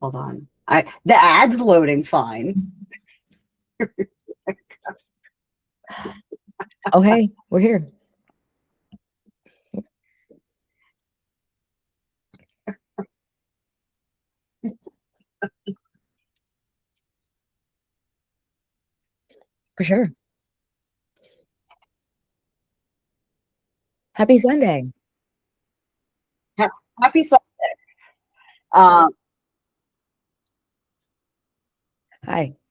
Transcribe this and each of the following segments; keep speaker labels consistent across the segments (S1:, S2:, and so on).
S1: Hold on. The ad's loading fine.
S2: Oh, hey, we're here. For sure. Happy Sunday.
S1: Happy Sunday.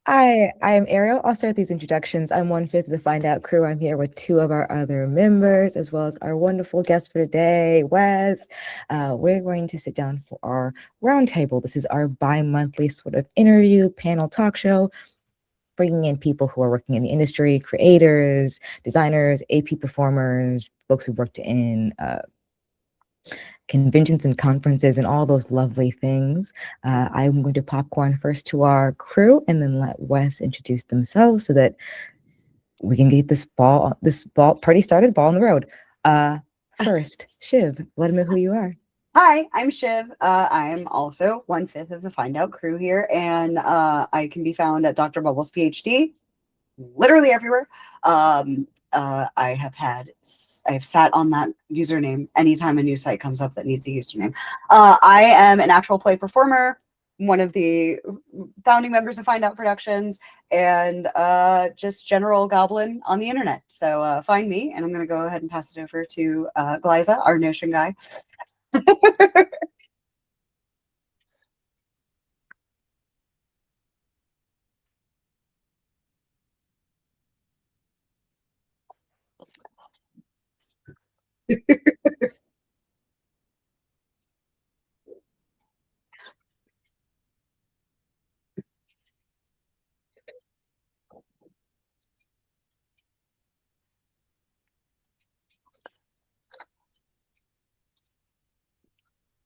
S2: Hi, I am Ariel. I'll start these introductions. I'm 1/5 of the Find Out crew. I'm here with 2 of our other members, as well as our wonderful guest for today, Wes. We're going to sit down for our roundtable. This is our bi-monthly sort of interview panel talk show, bringing in people who are working in the industry, creators, designers, AP performers, folks who worked in conventions and conferences and all those lovely things. I'm going to popcorn first to our crew and then let Wes introduce themselves so that we can get this party started, ball on the road. First, Shiv, let them know who you are.
S1: Hi, I'm Shiv. I am also 1/5 of the Find Out crew here, and I can be found at drbubblesphd, literally everywhere. I have sat on that username anytime a new site comes up that needs a username. I am an actual play performer, one of the founding members of Find Out Productions, and just general goblin on the internet. So find me, and I'm going to go ahead and pass it over to Glyza, our Notion guy.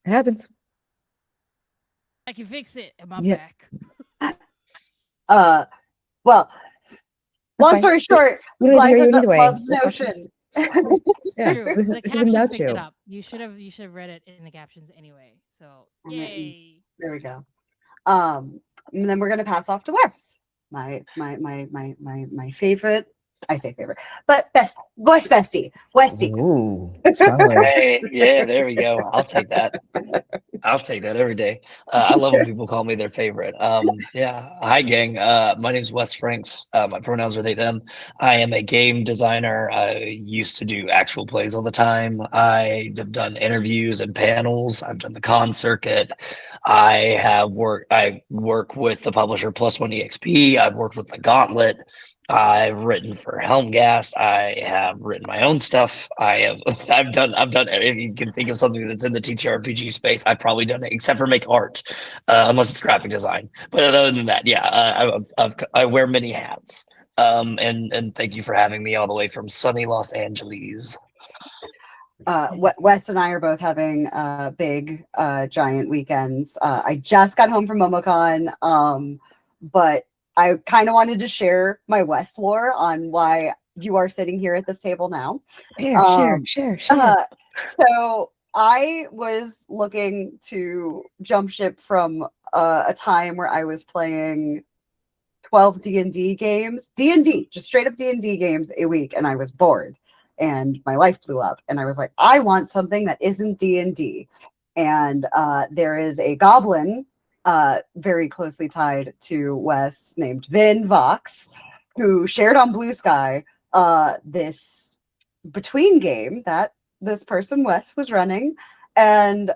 S2: It happens.
S3: I can fix it. Am I back?
S1: Well, long story short, Glyza loves Notion.
S2: Yeah, this is about you.
S3: You should have read it in the captions anyway. So yay!
S1: There we go. And then we're gonna pass off to Wes, my favorite. I say favorite, but voice bestie, Westy.
S2: Ooh,
S4: hey, yeah, there we go. I'll take that. I'll take that every day. I love when people call me their favorite. Yeah. Hi, gang. My name is Wes Franks. My pronouns are they, them. I am a game designer. I used to do actual plays all the time. I have done interviews and panels. I've done the con circuit. I work with the publisher Plus One EXP. I've worked with the Gauntlet. I've written for Helmgast. I have written my own stuff. I've done if you can think of something that's in the TTRPG space, I've probably done it, except for make art, unless it's graphic design. But other than that, yeah, I wear many hats. And thank you for having me all the way from sunny Los Angeles.
S1: Wes and I are both having big giant weekends. I just got home from MomoCon, but I kind of wanted to share my Wes lore on why you are sitting here at this table now.
S2: Share.
S1: So I was looking to jump ship from a time where I was playing 12 D&D games, just straight up D&D games a week, and I was bored, and my life blew up, and I was like, I want something that isn't D&D, and there is a goblin very closely tied to Wes named Vin Vox, who shared on Blue Sky this between game that this person Wes was running, and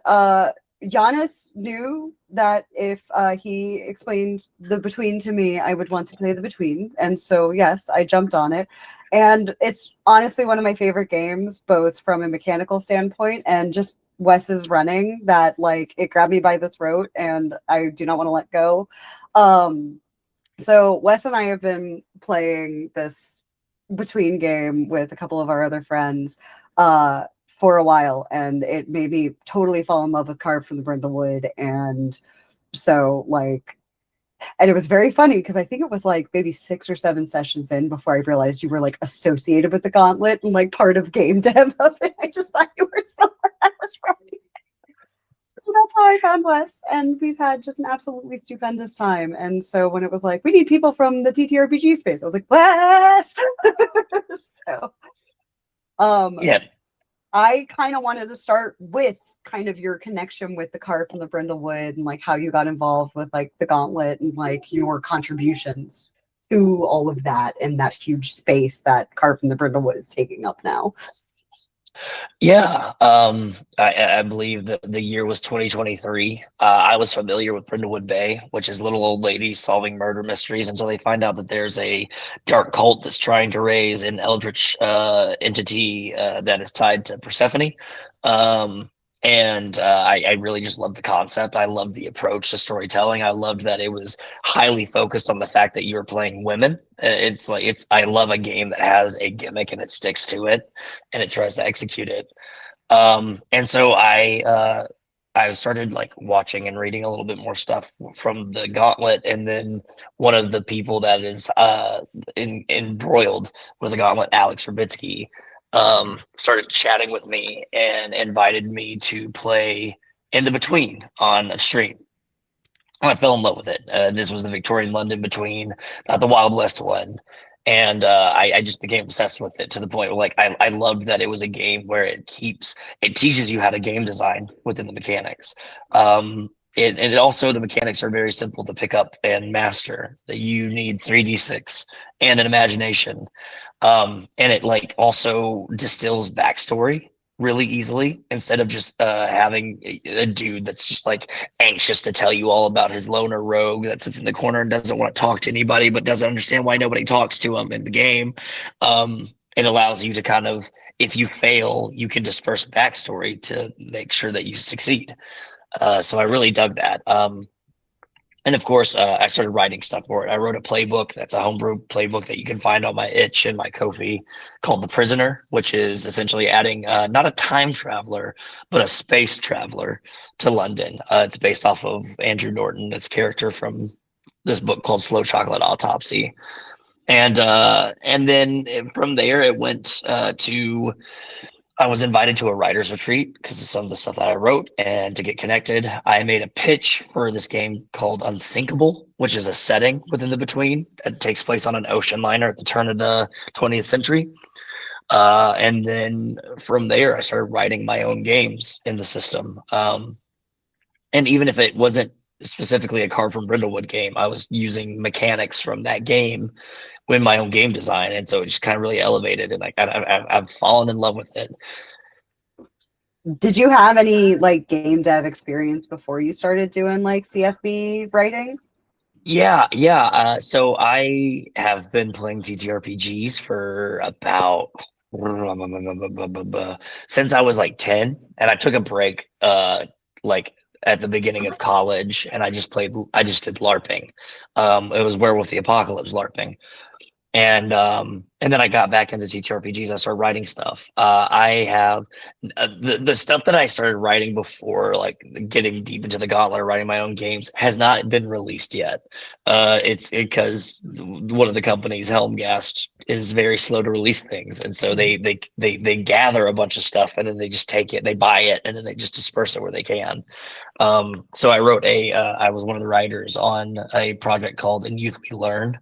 S1: Janis knew that if he explained the between to me, I would want to play the between, and so yes, I jumped on it, and it's honestly one of my favorite games, both from a mechanical standpoint and just Wes's running, that like it grabbed me by the throat and I do not want to let go. So Wes and I have been playing this between game with a couple of our other friends for a while, and it made me totally fall in love with Carved from the Brindlewood. And so like, and it was very funny because I think it was like maybe 6 or 7 sessions in before I realized you were like associated with the Gauntlet and like part of game dev of it. I just thought you were somewhere I was right. So that's how I found Wes, and we've had just an absolutely stupendous time. And so when it was like, we need people from the TTRPG space, I was like, Wes. So,
S4: Yeah.
S1: I kind of wanted to start with kind of your connection with the card from the Brindlewood and like how you got involved with like the Gauntlet and like your contributions to all of that and that huge space that card from the Brindlewood is taking up now.
S4: Yeah, I believe that the year was 2023. I was familiar with Brindlewood Bay, which is little old ladies solving murder mysteries until they find out that there's a dark cult that's trying to raise an eldritch entity that is tied to Persephone. I really just loved the concept. I loved the approach to storytelling. I loved that it was highly focused on the fact that you were playing women. I love a game that has a gimmick and it sticks to it and it tries to execute it. And so I started like watching and reading a little bit more stuff from the Gauntlet, and then one of the people that is embroiled with the Gauntlet, Alex Rabitsky, started chatting with me and invited me to play In the Between on a stream. I fell in love with it. This was the Victorian London Between, not the Wild West one. And I just became obsessed with it to the point where like I loved that it was a game where it teaches you how to game design within the mechanics. It also, the mechanics are very simple to pick up and master. That you need 3d6 and an imagination. And it like also distills backstory really easily instead of just having a dude that's just like anxious to tell you all about his loner rogue that sits in the corner and doesn't want to talk to anybody but doesn't understand why nobody talks to him in the game. It allows you to kind of, if you fail, you can disperse backstory to make sure that you succeed. So I really dug that. And of course, I started writing stuff for it. I wrote a playbook that's a homebrew playbook that you can find on my itch and my Ko-fi called The Prisoner, which is essentially adding not a time traveler, but a space traveler to London. It's based off of Andrew Norton, this character from this book called Slow Chocolate Autopsy. And then from there, it went to I was invited to a writer's retreat because of some of the stuff that I wrote and to get connected. I made a pitch for this game called Unsinkable, which is a setting within the Between that takes place on an ocean liner at the turn of the 20th century. And then from there, I started writing my own games in the system. And even if it wasn't specifically a Card from Brindlewood game, I was using mechanics from that game in my own game design, and so it just kind of really elevated, and like I've fallen in love with it.
S1: Did you have any like game dev experience before you started doing like CFB writing?
S4: Yeah. So I have been playing TTRPGs for about since I was like 10, and I took a break like at the beginning of college, and I just did LARPing. It was Werewolf the Apocalypse LARPing. And then I got back into TTRPGs. I started writing stuff. I have the stuff that I started writing before, like getting deep into the Gauntlet, writing my own games, has not been released yet. It's because one of the companies, Helmgast, is very slow to release things, and so they gather a bunch of stuff and then they just take it, they buy it, and then they just disperse it where they can. So I wrote I was one of the writers on a project called In Youth We Learn.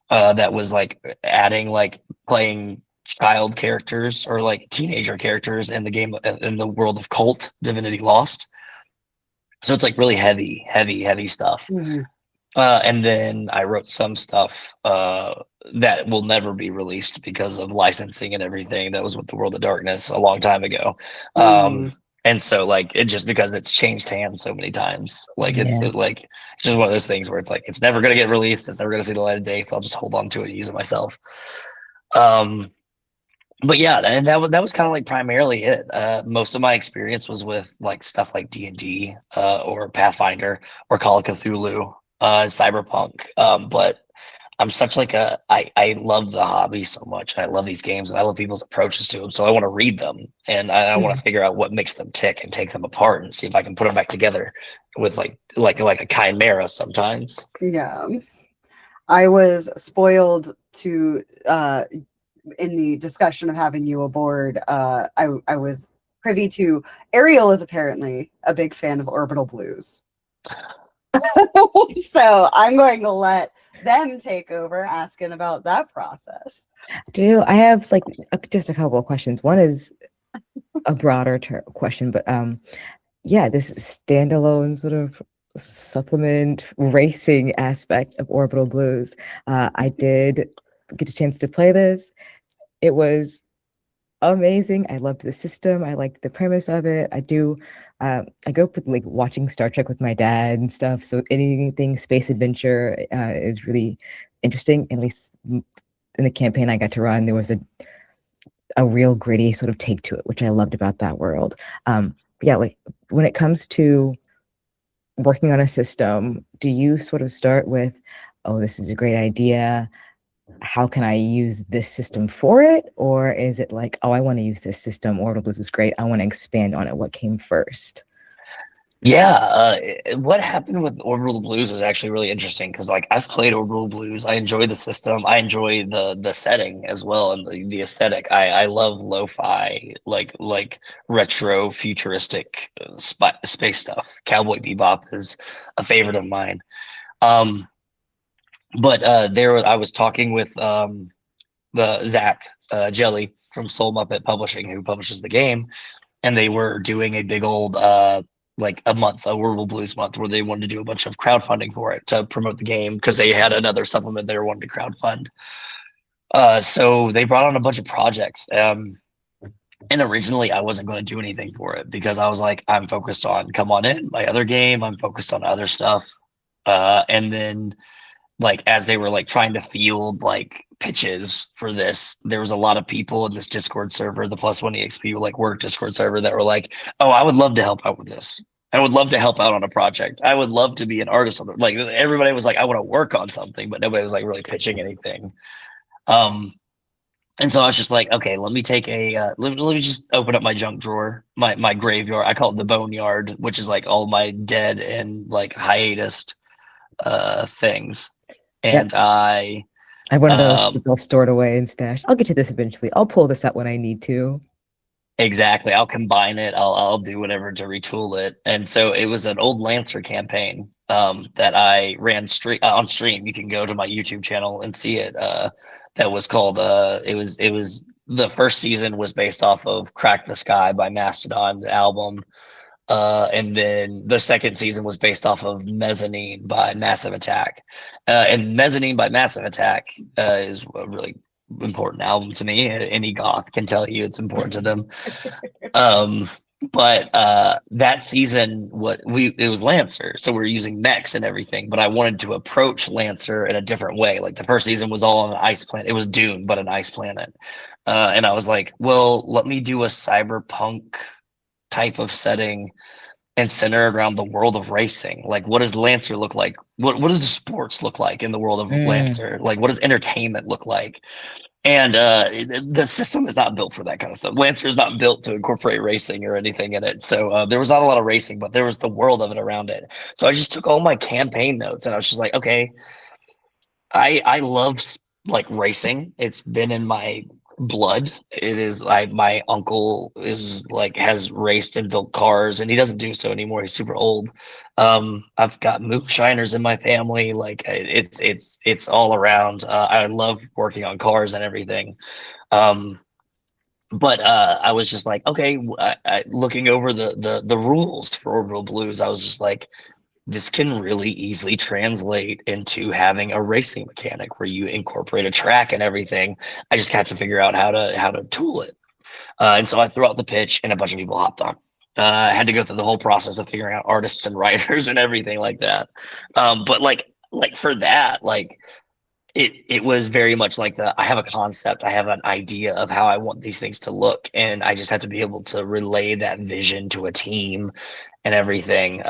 S4: That was like adding like playing child characters or like teenager characters in the game in the world of Cult Divinity Lost. So it's like really heavy stuff.
S1: Mm-hmm.
S4: And then I wrote some stuff that will never be released because of licensing and everything. That was with the World of Darkness a long time ago. And so like it just because it's changed hands so many times, like it's just one of those things where it's like it's never gonna get released, it's never gonna see the light of day, so I'll just hold on to it and use it myself. But yeah, and that was kind of like primarily it. Most of my experience was with like stuff like D&D or Pathfinder or Call of Cthulhu, Cyberpunk. But I'm such like I love the hobby so much, and I love these games, and I love people's approaches to them. So I want to read them, and I want to figure out what makes them tick and take them apart and see if I can put them back together with like a chimera sometimes.
S1: Yeah, I was spoiled to in the discussion of having you aboard. I was privy to, Ariel is apparently a big fan of Orbital Blues. So I'm going to let them take over asking about that process.
S2: I have like just a couple of questions. One is a broader question, but yeah, this standalone sort of supplement racing aspect of Orbital Blues. I did get a chance to play this. It was amazing. I loved the system. I liked the premise of it. I grew up with like watching Star Trek with my dad and stuff. So anything space adventure is really interesting. At least in the campaign I got to run, there was a real gritty sort of take to it, which I loved about that world. Yeah, like when it comes to working on a system, do you sort of start with, oh, this is a great idea, how can I use this system for it? Or is it like, oh, I want to use this system, Orbital Blues is great, I want to expand on it? What came first?
S4: Yeah, what happened with Orbital Blues was actually really interesting because like I've played Orbital Blues. I enjoy the system. I enjoy the setting as well and the aesthetic. I love lo-fi, like retro futuristic space stuff. Cowboy Bebop is a favorite of mine. But I was talking with the Zach Jelly from Soul Muppet Publishing, who publishes the game, and they were doing a big old like a Orbital Blues month, where they wanted to do a bunch of crowdfunding for it to promote the game because they had another supplement they were wanting to crowdfund. So they brought on a bunch of projects. And originally I wasn't going to do anything for it because I was like, I'm focused on Come On In, my other game. I'm focused on other stuff. And then like as they were like trying to field like pitches for this, there was a lot of people in this Discord server, the Plus One EXP like work Discord server, that were like, oh, I would love to help out with this. I would love to help out on a project. I would love to be an artist on it. Like everybody was like, I want to work on something, but nobody was like really pitching anything. And so I was just like, okay, let me take let me just open up my junk drawer, my graveyard. I call it the boneyard, which is like all my dead and like hiatus things. And
S2: Yep. I have one of those it's all stored away and stashed. I'll get to this eventually. I'll pull this out when I need to.
S4: Exactly. I'll combine it. I'll do whatever to retool it. And so it was an old Lancer campaign that I ran on stream. You can go to my YouTube channel and see it. That was called it was the first season was based off of Crack the Sky by Mastodon, the album. And then the second season was based off of Mezzanine by Massive Attack. And Mezzanine by Massive Attack is a really important album to me. Any goth can tell you it's important to them. But that season, it was Lancer, so we're using mechs and everything. But I wanted to approach Lancer in a different way. Like the first season was all on an ice planet. It was Dune, but an ice planet. And I was like, well, let me do a cyberpunk type of setting and centered around the world of racing. Like, what does Lancer look like? What do the sports look like in the world of Lancer? Like, what does entertainment look like? And the system is not built for that kind of stuff. Lancer is not built to incorporate racing or anything in it. So there was not a lot of racing, but there was the world of it around it. So I just took all my campaign notes and I was just like, okay, I love like racing. It's been in my blood. It is my uncle is like has raced and built cars, and he doesn't do so anymore. He's super old. I've got moonshiners in my family. Like it's all around. I love working on cars and everything. But I was just like, okay, looking over the rules for Orbital Blues, I was just like, this can really easily translate into having a racing mechanic where you incorporate a track and everything. I just have to figure out how to tool it. And so I threw out the pitch and a bunch of people hopped on. I had to go through the whole process of figuring out artists and writers and everything like that. But like for that, like it was very much like I have a concept, I have an idea of how I want these things to look, and I just have to be able to relay that vision to a team and everything.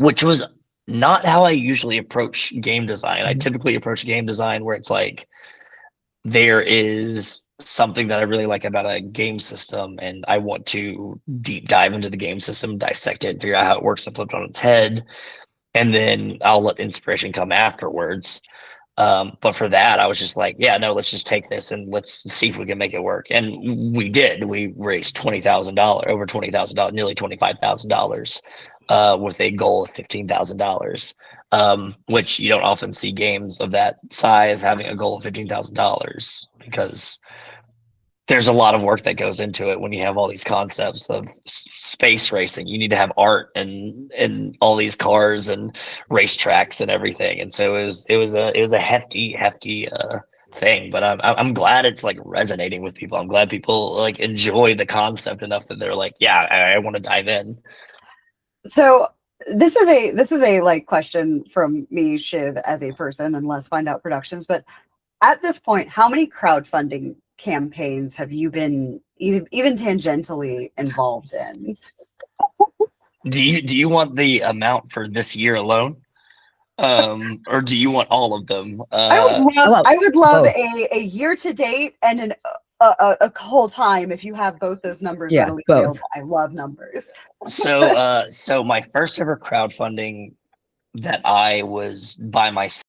S4: Which was not how I usually approach game design. I typically approach game design where it's like there is something that I really like about a game system, and I want to deep dive into the game system, dissect it, figure out how it works and flip it on its head, and then I'll let inspiration come afterwards. But for that, I was just like, yeah, no, let's just take this and let's see if we can make it work. And we did. We raised $20,000, over $20,000, nearly $25,000, with a goal of $15,000. Which you don't often see games of that size having a goal of $15,000, because there's a lot of work that goes into it when you have all these concepts of space racing. You need to have art and all these cars and racetracks and everything. And so it was a hefty thing. But I'm glad it's like resonating with people. I'm glad people like enjoy the concept enough that they're like, yeah, I want to dive in.
S1: So this is a like question from me, Shiv, as a person, and Let's Find Out Productions. But at this point, how many crowdfunding campaigns have you been even tangentially involved in?
S4: Do you want the amount for this year alone? Or do you want all of them?
S1: I would love
S2: both.
S1: a year to date and a whole time if you have both those numbers
S2: Yeah,
S1: readily
S2: both.
S1: available. I love numbers.
S4: So my first ever crowdfunding that I was by myself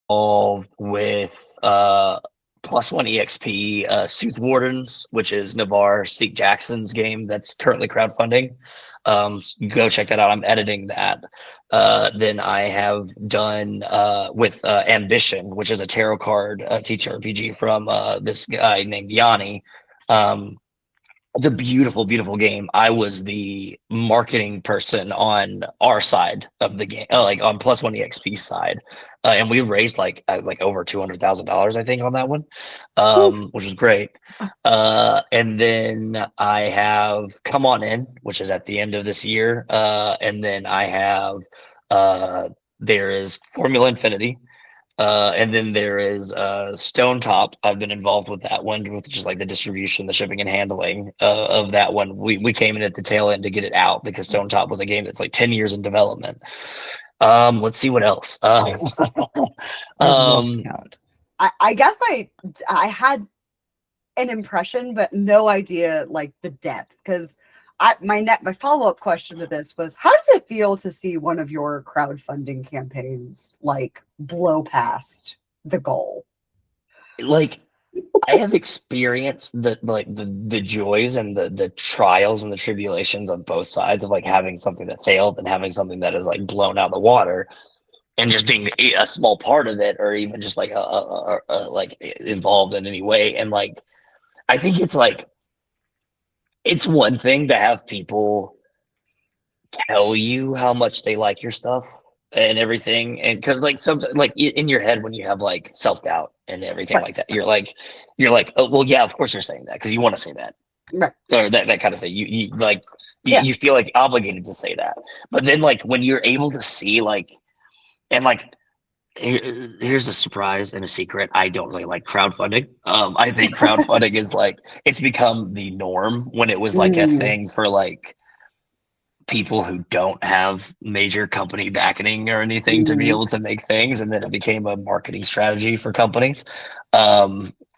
S4: with Plus One EXP, Sooth Wardens, which is Navarre Seek Jackson's game that's currently crowdfunding. Go check that out. I'm editing that. Then I have done with Ambition, which is a tarot card TTRPG from this guy named Yanni. It's a beautiful, beautiful game. I was the marketing person on our side of the game, like on Plus One EXP side, and we raised like over $200,000, I think, on that one, which was great. And then I have Come On In, which is at the end of this year, and then I have there is Formula Infinity. And then there is Stone Top. I've been involved with that one, with just like the distribution, the shipping and handling of that one. We came in at the tail end to get it out because Stone Top was a game that's like 10 years in development. Let's see what else.
S2: I lost count.
S1: I guess I had an impression, but no idea like the depth, because my follow-up question to this was, how does it feel to see one of your crowdfunding campaigns like blow past the goal?
S4: Like, I have experienced the joys and the trials and the tribulations on both sides of like having something that failed and having something that is like blown out of the water, and just being a small part of it, or even just like like involved in any way. And like, I think it's like, it's one thing to have people tell you how much they like your stuff and everything, and because like some like in your head when you have like self-doubt and everything like that, you're like, oh well, yeah, of course you're saying that because you want to say that,
S1: Right.
S4: or that kind of thing. You like
S1: Yeah.
S4: you feel like obligated to say that. But then like when you're able to see like, and like, here's a surprise and a secret. I don't really like crowdfunding. I think crowdfunding is like, it's become the norm when it was like a thing for like people who don't have major company backing or anything to be able to make things, and then it became a marketing strategy for companies,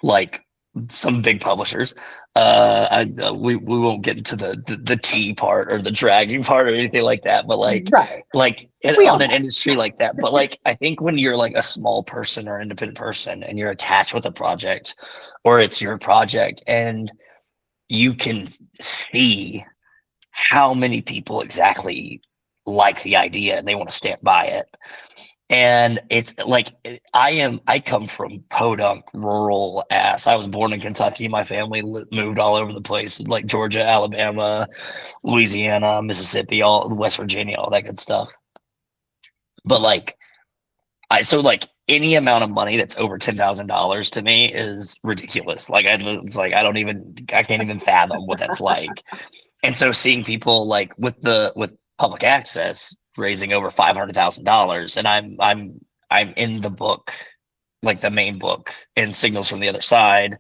S4: like some big publishers. We won't get into the tea part or the dragging part or anything like that, but like,
S1: Right.
S4: like
S1: We all
S4: on an
S1: know.
S4: industry like that. But like, I think when you're like a small person or independent person and you're attached with a project, or it's your project, and you can see how many people exactly like the idea and they want to stand by it. And it's like, I come from podunk rural ass. I was born in Kentucky. My family moved all over the place, like Georgia, Alabama, Louisiana, Mississippi, all West Virginia, all that good stuff. But like, so like any amount of money that's over $10,000 to me is ridiculous. Like, it's like, I can't even fathom what that's like. And so seeing people like with public access raising over $500,000, and I'm in the book, like the main book, in Signals from the Other Side,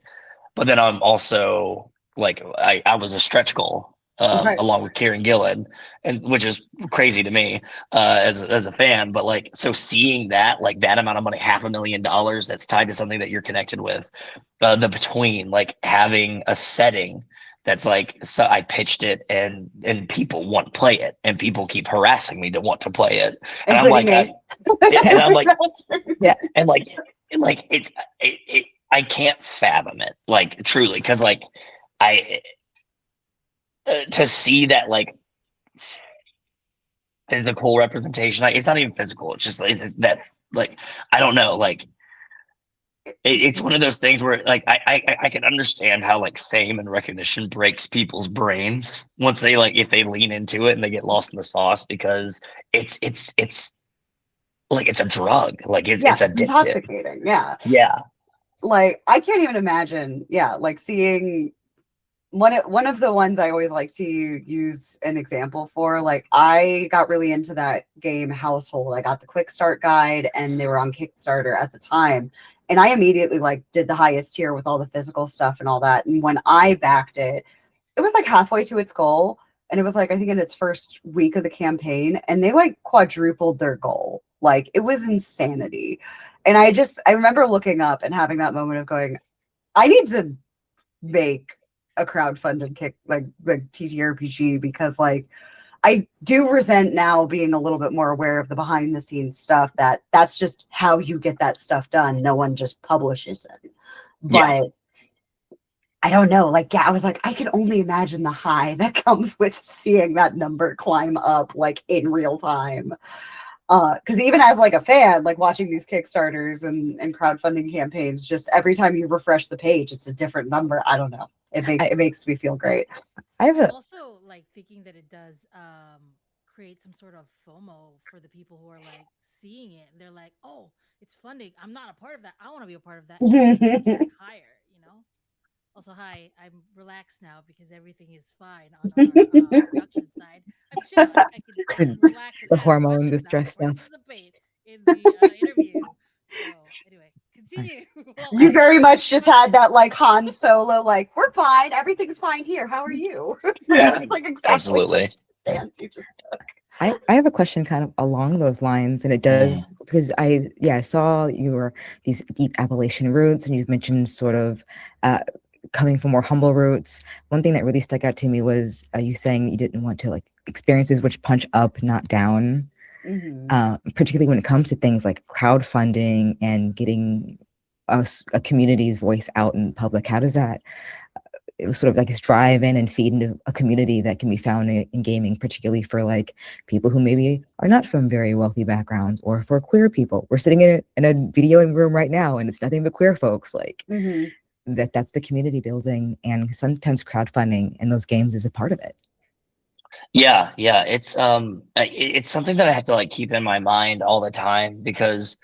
S4: but then I'm also like, I was a stretch goal,
S1: Right.
S4: along with Kieran Gillen, and which is crazy to me as a fan. But like, so seeing that, like that amount of money, $500,000 that's tied to something that you're connected with, the between like having a setting that's like, so I pitched it and people want to play it and people keep harassing me to want to play it. And I'm
S1: Including
S4: like,
S1: me.
S4: and I'm like,
S2: Yeah.
S4: and like I can't fathom it, like truly, because like I to see that like physical representation, like it's not even physical, it's just it's that like I don't know, like it's one of those things where like I can understand how like fame and recognition breaks people's brains once they like if they lean into it and they get lost in the sauce, because it's like it's a drug, like it's
S1: Yeah, it's
S4: addictive.
S1: intoxicating. Yeah.
S4: Yeah.
S1: Like I can't even imagine, yeah, like seeing one of the ones I always like to use an example for, like I got really into that game Household. I got the quick start guide and they were on Kickstarter at the time. And I immediately like did the highest tier with all the physical stuff and all that. And when I backed it, it was like halfway to its goal. And it was like, I think in its first week of the campaign, and they like quadrupled their goal. Like it was insanity. And I remember looking up and having that moment of going, I need to make a crowdfunded kick like TTRPG, because like I do resent now being a little bit more aware of the behind the scenes stuff, that's just how you get that stuff done. No one just publishes it. But I don't know, like yeah, I was like, I can only imagine the high that comes with seeing that number climb up like in real time. Because even as like a fan, like watching these Kickstarters and crowdfunding campaigns, just every time you refresh the page, it's a different number. I don't know. It makes me feel great.
S2: I have a
S3: Also, like thinking that it does create some sort of FOMO for the people who are like seeing it and they're like, "Oh, it's funding. I'm not a part of that. I want to be a part of that." Higher, you know. Also, hi, I'm relaxed now because everything is fine on our production side. I'm chilling. I can relax and
S2: the
S3: ask
S2: hormone, the
S3: questions now
S2: stress
S3: and
S2: stuff.
S3: participate in the interview. So anyway, continue.
S1: You very much just had that like Han Solo, like, we're fine, everything's fine here. How are you?
S4: Yeah,
S1: Like exactly
S4: absolutely.
S1: the stance you just took.
S2: I have a question kind of along those lines, and it does because I saw your these deep Appalachian roots, and you've mentioned sort of coming from more humble roots. One thing that really stuck out to me was you saying you didn't want to like experiences which punch up, not down. Particularly when it comes to things like crowdfunding and getting a community's voice out in public. How does that it was sort of like this drive in and feed into a community that can be found in gaming, particularly for like people who maybe are not from very wealthy backgrounds, or for queer people? We're sitting in a video room right now and it's nothing but queer folks. Like that's the community building, and sometimes crowdfunding in those games is a part of it.
S4: Yeah, it's something that I have to like keep in my mind all the time, because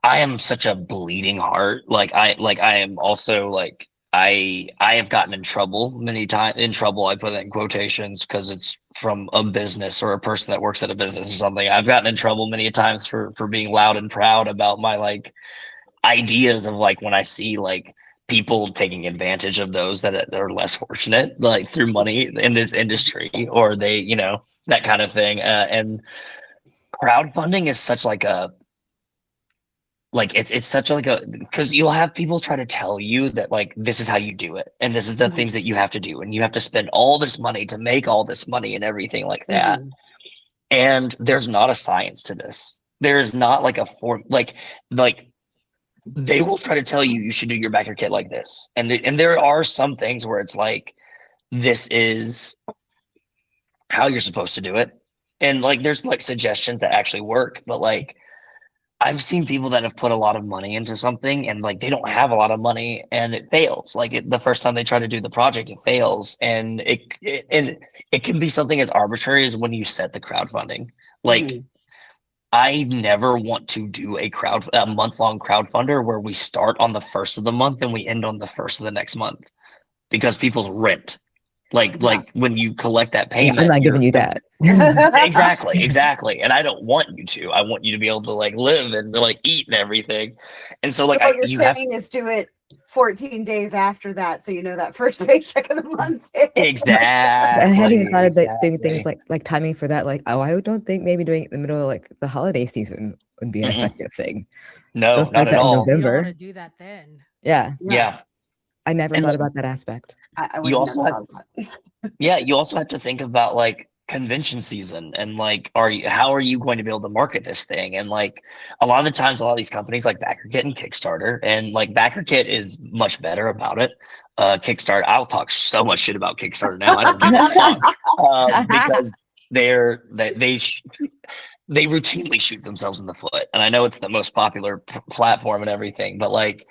S4: I am such a bleeding heart. I am also like I have gotten in trouble many times. In trouble, I put that in quotations because it's from a business or a person that works at a business or something. I've gotten in trouble many times for being loud and proud about my like ideas of like when I see like people taking advantage of those that are less fortunate, like through money in this industry, or they, you know, that kind of thing. And crowdfunding is such like a like it's such like a, because you'll have people try to tell you that like this is how you do it and this is the things that you have to do and you have to spend all this money to make all this money and everything like that. And there's not a science to this. There's not like a form, like they will try to tell you should do your backer kit like this, and there are some things where it's like this is how you're supposed to do it, and like there's like suggestions that actually work, but like I've seen people that have put a lot of money into something and like they don't have a lot of money and it fails. Like the first time they try to do the project, it fails, and it can be something as arbitrary as when you set the crowdfunding. Like I never want to do a month-long crowdfunder where we start on the first of the month and we end on the first of the next month, because people's rent, like when you collect that payment,
S2: I'm not giving you that.
S4: exactly. And I don't want you to. I want you to be able to like live and like eat and everything. And so like
S1: what you're saying is do it 14 days after that, so you know that first paycheck of the month.
S4: Exactly.
S2: I hadn't even thought of doing things like timing for that. Like, I don't think maybe doing it in the middle of like the holiday season would be an effective thing.
S4: No,
S2: Don't start
S4: not at
S2: that in
S4: all.
S3: You don't
S2: November.
S3: want to do that then.
S2: Yeah. I never
S4: And
S2: thought
S4: then
S2: about that aspect.
S1: I would
S4: you
S1: have
S4: also
S1: never
S4: have,
S1: thought of that.
S4: yeah, you also have to think about like convention season and like, how are you going to be able to market this thing? And like a lot of the times, a lot of these companies like BackerKit and Kickstarter, and like BackerKit is much better about it. Kickstarter, I'll talk so much shit about Kickstarter now. I don't give a fuck because they routinely shoot themselves in the foot. And I know it's the most popular platform and everything, but like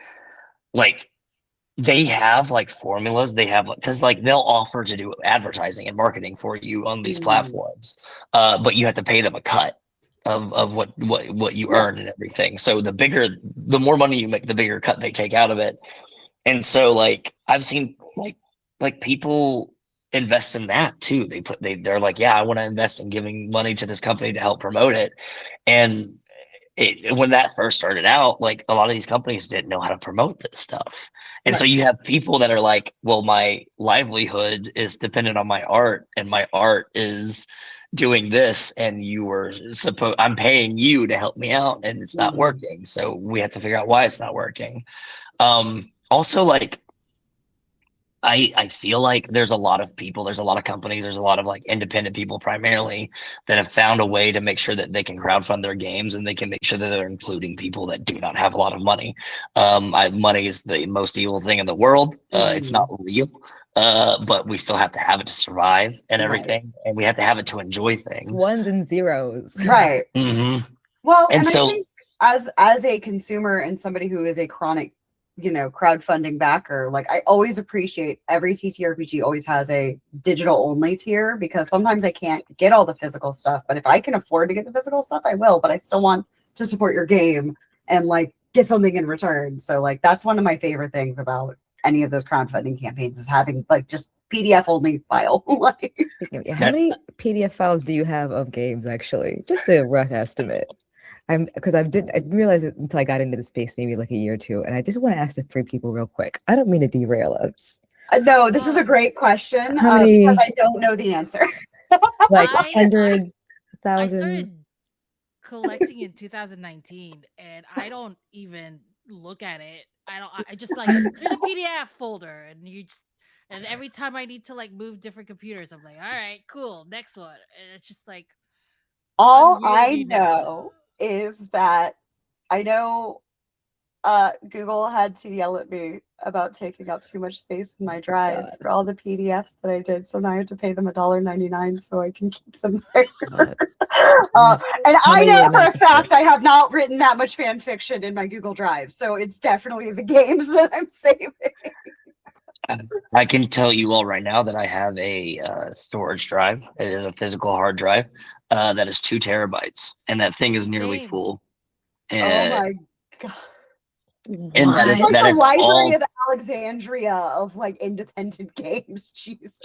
S4: they have like formulas. They have because like they'll offer to do advertising and marketing for you on these platforms, but you have to pay them a cut of what you earn and everything. So the more money you make, the bigger cut they take out of it. And so like I've seen like people invest in that too. They're like, yeah, I want to invest in giving money to this company to help promote it. And when that first started out, like a lot of these companies didn't know how to promote this stuff. And so
S1: Right.
S4: you have people that are like, well, my livelihood is dependent on my art, and my art is doing this, and I'm paying you to help me out, and it's not working. So we have to figure out why it's not working. Also, like I feel like there's a lot of people, there's a lot of companies, there's a lot of like independent people primarily that have found a way to make sure that they can crowdfund their games, and they can make sure that they're including people that do not have a lot of money. Money is the most evil thing in the world. It's not real, but we still have to have it to survive and
S1: Right.
S4: everything, and we have to have it to enjoy
S2: It's
S4: things.
S2: ones and zeros.
S1: Right. Well,
S4: And
S1: and I
S4: so,
S1: think as a consumer and somebody who is a chronic, crowdfunding backer, like I always appreciate every TTRPG always has a digital only tier, because sometimes I can't get all the physical stuff, but if I can afford to get the physical stuff, I will, but I still want to support your game and like get something in return. So like that's one of my favorite things about any of those crowdfunding campaigns is having like just PDF only file. Like,
S2: How many PDF files do you have of games actually? Just a rough estimate. I didn't realize it until I got into the space maybe like a year or two, and I just want to ask the three people real quick. I don't mean to derail us.
S1: no, this is a great question
S2: How many?
S1: because I don't know the answer.
S2: Like
S3: I
S2: hundreds,
S3: I
S2: thousands.
S3: started collecting in 2019, and I don't even look at it. I just like there's a PDF folder, and every time I need to like move different computers, I'm like, all right, cool, next one, and it's just like
S1: All I
S3: unwieldy now.
S1: know is that I know Google had to yell at me about taking up too much space in my drive for all the PDFs that I did. So now I have to pay them $1.99 so I can keep them there. And I know for a fact I have not written that much fan fiction in my Google Drive. So it's definitely the games that I'm saving.
S4: I can tell you all right now that I have a storage drive. It is a physical hard drive that is 2 terabytes, and that thing is nearly
S3: Same.
S4: full.
S1: Oh my god!
S4: And
S1: It's like
S4: that
S1: the
S4: is
S1: Library
S4: all.
S1: of Alexandria of like independent games. Jesus.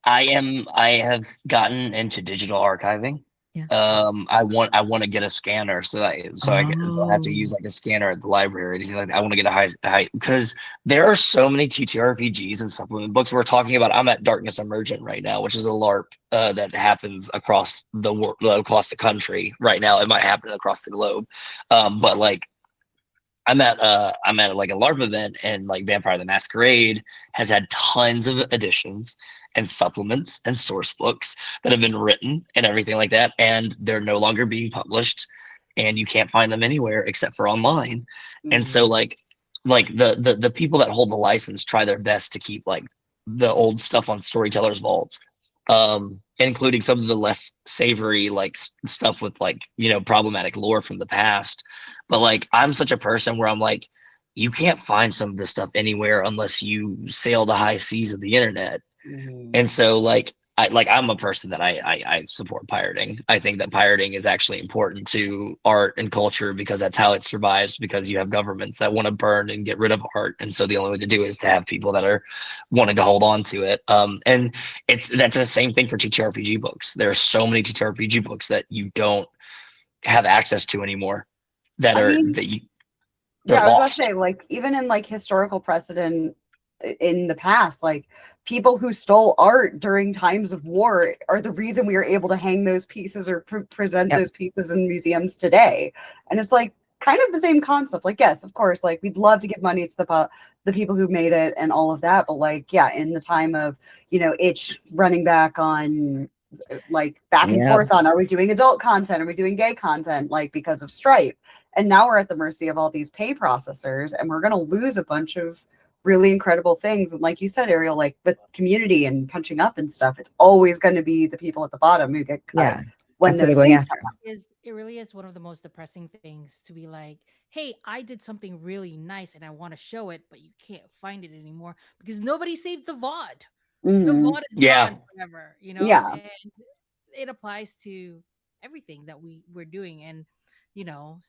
S4: I have gotten into digital archiving.
S2: Yeah.
S4: I want to get a scanner so I don't have to use like a scanner at the library or anything like that. I want to get a high because there are so many TTRPGs and supplement books we're talking about. I'm at Darkness Emergent right now, which is a LARP that happens across the world, across the country right now. It might happen across the globe, but like I'm at like a LARP event, and like Vampire the Masquerade has had tons of editions and supplements and source books that have been written and everything like that, and they're no longer being published, and you can't find them anywhere except for online. And so like the people that hold the license try their best to keep like the old stuff on Storyteller's Vault, including some of the less savory like stuff with like problematic lore from the past. But like I'm such a person where I'm like, you can't find some of this stuff anywhere unless you sail the high seas of the internet. And so like I'm a person that I support pirating. I think that pirating is actually important to art and culture because that's how it survives, because you have governments that want to burn and get rid of art. And so the only way to do it is to have people that are wanting to hold on to it. And that's the same thing for TTRPG books. There are so many TTRPG books that you don't have access to anymore that
S1: I
S4: are
S1: mean,
S4: that you
S1: yeah,
S4: they're
S1: I was about
S4: lost.
S1: to say, like, even in like historical precedent in the past, like people who stole art during times of war are the reason we are able to hang those pieces or present those pieces in museums today. And it's like, kind of the same concept. Like, yes, of course, like we'd love to give money to the people who made it and all of that, but like, yeah, in the time of, you know, itch running back on, like back and forth on, are we doing adult content, are we doing gay content, like because of Stripe, and now we're at the mercy of all these pay processors, and we're going to lose a bunch of really incredible things. And like you said, Ariel, like with community and punching up and stuff, it's always going to be the people at the bottom who get cut when those things come up.
S3: It really is one of the most depressing things to be like, hey, I did something really nice and I want to show it, but you can't find it anymore because nobody saved the VOD. The VOD is gone forever, you know?
S1: Yeah.
S3: And it applies to everything that we're doing. And, you know,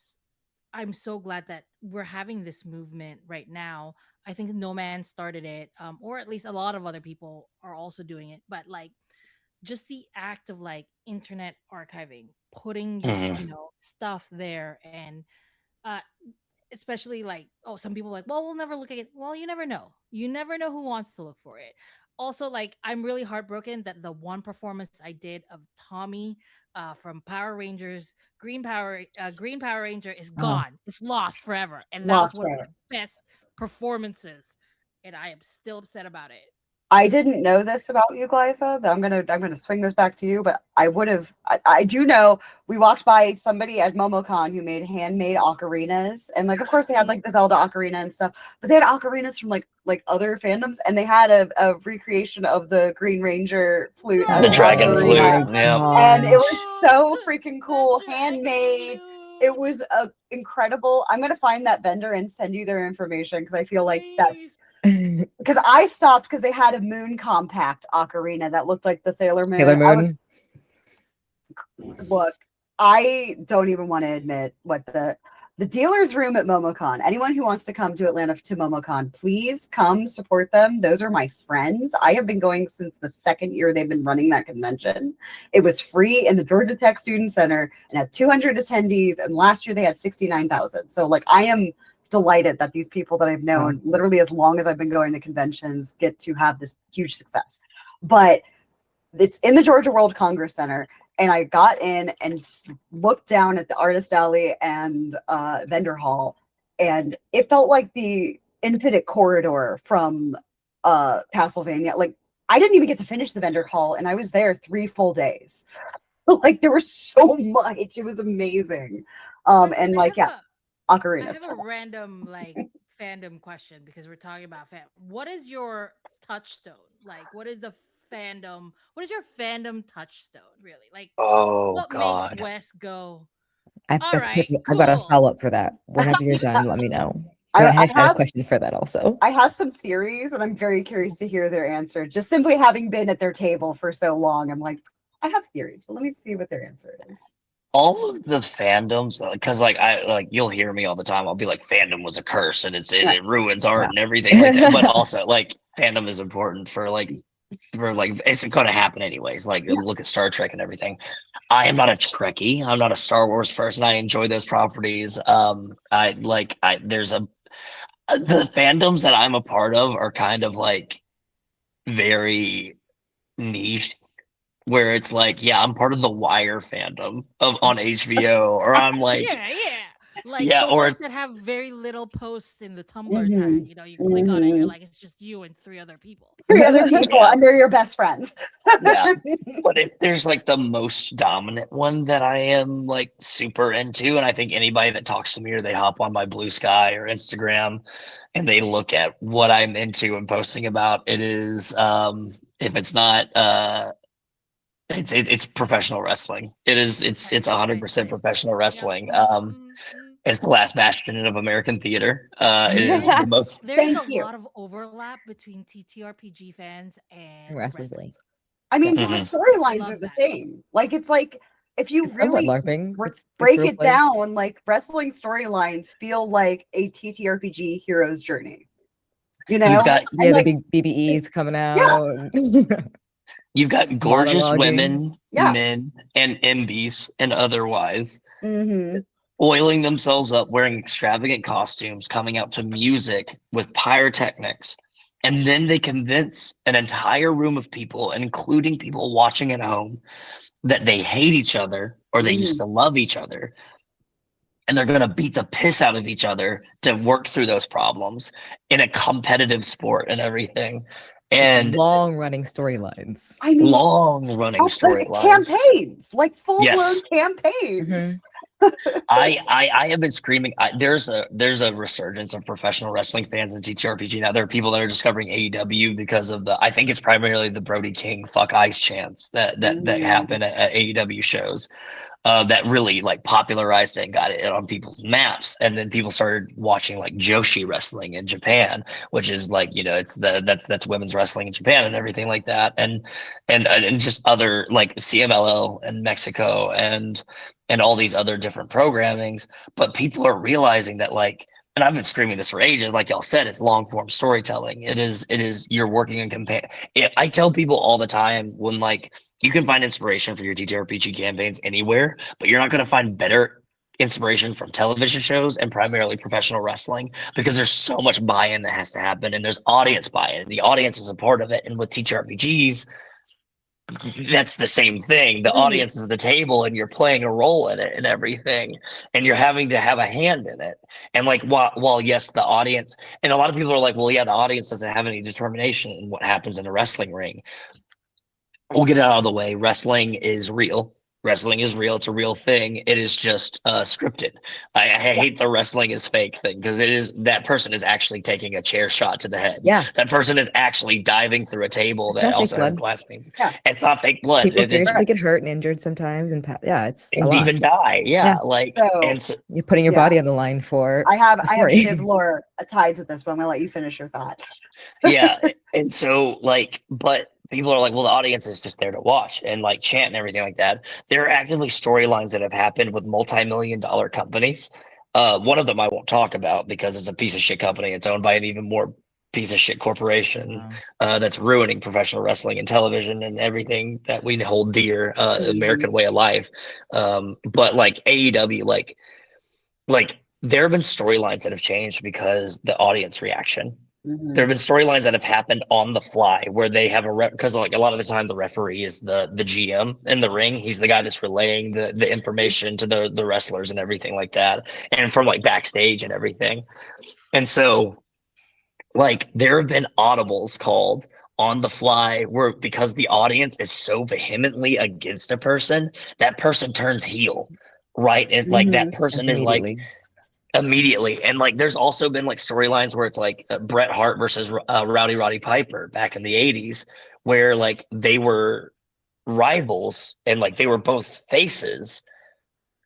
S3: I'm so glad that we're having this movement right now. I think No Man started it, or at least a lot of other people are also doing it. But like, just the act of like internet archiving, putting your you know stuff there, and especially like, oh, some people are like, well, we'll never look at it. Well, you never know. You never know who wants to look for it. Also, like, I'm really heartbroken that the one performance I did of Tommy from Power Rangers, Green Power Ranger is gone. It's lost forever. And that was one of the best performances. And I am still upset about it.
S1: I didn't know this about you, Glyza. That I'm gonna swing this back to you, but I do know we walked by somebody at MomoCon who made handmade ocarinas, and like of course they had like the Zelda ocarina and stuff, but they had ocarinas from like other fandoms, and they had a recreation of the Green Ranger flute as
S4: The
S1: an
S4: dragon flute,
S1: ocarina. And it was so freaking cool, handmade. It was incredible. I'm gonna find that vendor and send you their information because I feel like that's. Because I stopped because they had a moon compact ocarina that looked like the Sailor Moon. Look, I don't even want to admit what the dealer's room at MomoCon. Anyone who wants to come to Atlanta to MomoCon, please come support them. Those are my friends. I have been going since the second year they've been running that convention. It was free in the Georgia Tech Student Center and had 200 attendees. And last year they had 69,000. So like I am delighted that these people that I've known literally as long as I've been going to conventions get to have this huge success. But it's in the Georgia World Congress Center, and I got in and looked down at the artist alley and vendor hall, and it felt like the infinite corridor from Castlevania. Like I didn't even get to finish the vendor hall, and I was there 3 full days. Like there was so much. It was amazing. And like ocarina.
S3: I have a random like fandom question because we're talking about what is your touchstone? Like, what is the fandom? What is your fandom touchstone? Really? Like, what makes Wes go? All right,
S2: I've got a follow up for that. Whenever you're done, let me know. I have a question for that also.
S1: I have some theories, and I'm very curious to hear their answer. Just simply having been at their table for so long, I'm like, I have theories, but let me see what their answer is.
S4: All of the fandoms, because you'll hear me all the time. I'll be like, fandom was a curse and it ruins art and everything like that. But also, like, fandom is important for it's going to happen anyways. Like, look at Star Trek and everything. I am not a Trekkie. I'm not a Star Wars person. I enjoy those properties. There's the fandoms that I'm a part of are kind of like very niche, where it's like, yeah, I'm part of the Wire fandom on HBO, or I'm like,
S3: the ones that have very little posts in the Tumblr tag. You know, you click on it, you're like, it's just you and 3 other people.
S1: 3 other people, and they're your best friends.
S4: But if there's like the most dominant one that I am like super into, and I think anybody that talks to me or they hop on my Blue Sky or Instagram and they look at what I'm into and posting about, it is if it's not it's professional wrestling. It's 100% professional wrestling. It's the last bastion of American theater. It is the most.
S3: There's a lot of overlap between TTRPG fans and wrestling.
S1: I mean, the storylines are the same. Like it's like if you really break it down, like wrestling storylines feel like a TTRPG hero's journey. You know,
S2: you've got the big BBEs coming out.
S4: You've got gorgeous women, men, and MBs and otherwise oiling themselves up, wearing extravagant costumes, coming out to music with pyrotechnics. And then they convince an entire room of people, including people watching at home, that they hate each other or they used to love each other. and they're going to beat the piss out of each other to work through those problems in a competitive sport and everything. And
S2: long running storylines.
S1: I mean,
S4: long running storylines.
S1: campaigns, like full blown
S4: Yes.
S1: campaigns.
S4: I have been screaming. There's a resurgence of professional wrestling fans in TTRPG now. There are people that are discovering AEW because of I think it's primarily the Brody King fuck ice chants that happen at AEW shows. That really like popularized it and got it on people's maps, and then people started watching like Joshi wrestling in Japan, which is like, it's that's women's wrestling in Japan and everything like that, and just other like CMLL in Mexico and all these other different programmings. But people are realizing that, like, and I've been screaming this for ages, like y'all said, it's long form storytelling. It is you're working in campaign. I tell people all the time when, like, you can find inspiration for your TTRPG campaigns anywhere, but you're not going to find better inspiration from television shows and primarily professional wrestling, because there's so much buy-in that has to happen, and there's audience buy-in. The audience is a part of it, and with TTRPGs, that's the same thing. The audience is the table, and you're playing a role in it and everything, and you're having to have a hand in it. And like, while yes, the audience, and a lot of people are like, well, yeah, the audience doesn't have any determination in what happens in a wrestling ring. We'll get it out of the way. Wrestling is real. Wrestling is real. It's a real thing. It is just scripted. I hate the wrestling is fake thing, because it is, that person is actually taking a chair shot to the head.
S2: Yeah.
S4: That person is actually diving through a table
S2: It's
S4: that
S2: not
S4: also
S2: fake
S4: has
S2: blood.
S4: glass beams.
S1: Yeah.
S4: It's not fake blood.
S2: People seriously get hurt and injured sometimes, and it's a
S4: and
S2: lot.
S4: even die. Yeah. Like,
S1: So-
S4: and so,
S2: You're putting your body on the line for.
S1: I have
S2: story.
S1: Shiv lore tied to this, but I'm gonna let you finish your thought.
S4: yeah. And so, like, but people are like, well, the audience is just there to watch and like chant and everything like that. There are actively storylines that have happened with multi-million-dollar companies. One of them I won't talk about because it's a piece of shit company. It's owned by an even more piece of shit corporation that's ruining professional wrestling and television and everything that we hold dear, American way of life. But like AEW, like there have been storylines that have changed because the audience reaction. There have been storylines that have happened on the fly where they have because like a lot of the time the referee is the GM in the ring. He's the guy that's relaying the information to the wrestlers and everything like that, and from like backstage and everything. And so, like, there have been audibles called on the fly where, because the audience is so vehemently against a person, that person turns heel, right? And like that person is like immediately. And like there's also been like storylines where it's like Bret Hart versus Roddy Piper back in the 80s, where like they were rivals and like they were both faces,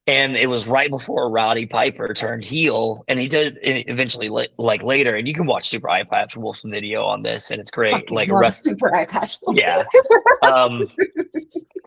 S4: and it was right before Roddy Piper turned heel, and he did it eventually like later. And you can watch Super Eye Patch Wolf's video on this, and it's great. Like
S1: Super Eye Patch Wolf.
S4: Yeah.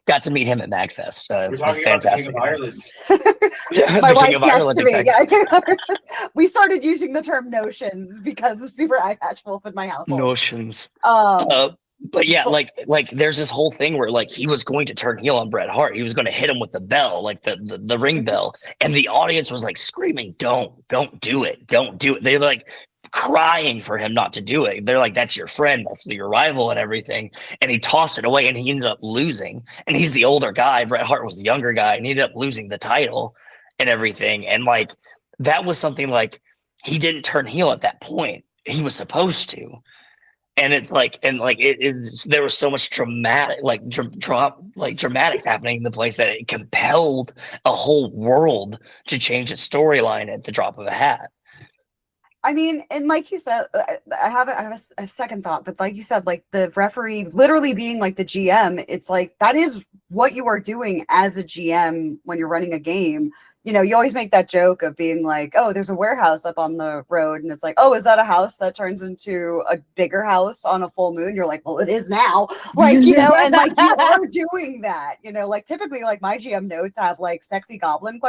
S4: Got to meet him at MagFest.
S5: We're talking
S4: fantastic.
S5: about the King of Ireland.
S4: Yeah,
S1: My
S4: the King
S1: wife's
S4: of
S1: next
S4: Ireland,
S1: to me.
S4: exactly.
S1: Yeah. We started using the term notions because of Super Eye Patch Wolf in my household.
S4: Notions.
S1: Um,
S4: But yeah, like there's this whole thing where like he was going to turn heel on Bret Hart. He was going to hit him with the bell, like the ring bell, and the audience was like screaming, don't do it, don't do it. They were like crying for him not to do it. They're like, that's your friend, that's your rival and everything. And he tossed it away, and he ended up losing. And he's the older guy. Bret Hart was the younger guy, and he ended up losing the title and everything. And like that was something like he didn't turn heel at that point. He was supposed to. And it's like, and like there was so much dramatic, like dramatics happening in the place that it compelled a whole world to change its storyline at the drop of a hat.
S1: I mean, and like you said, I have a second thought, but like you said, like the referee literally being like the GM, it's like that is what you are doing as a GM when you're running a game. You know, you always make that joke of being like, oh, there's a warehouse up on the road. And it's like, oh, is that a house that turns into a bigger house on a full moon? You're like, well, it is now. Like, you know, and like you are doing that, you know, like typically like my GM notes have like sexy goblin ?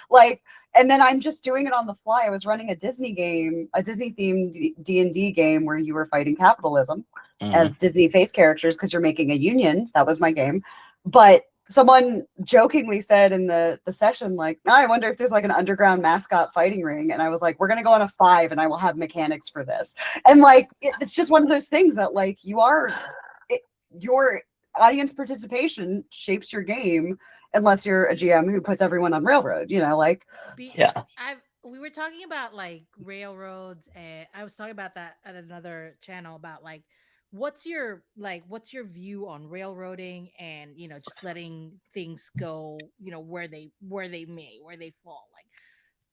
S1: Like, and then I'm just doing it on the fly. I was running a Disney game, a Disney themed D&D game where you were fighting capitalism as Disney face characters because you're making a union. That was my game. But someone jokingly said in the session, like, oh, I wonder if there's like an underground mascot fighting ring. And I was like, we're going to go on a 5 and I will have mechanics for this. And like, it's just one of those things that like your audience participation shapes your game. unless you're a GM who puts everyone on railroad, you know, like
S4: Yeah.
S3: We were talking about like railroads, and I was talking about that at another channel about like what's your view on railroading and just letting things go, where they fall. Like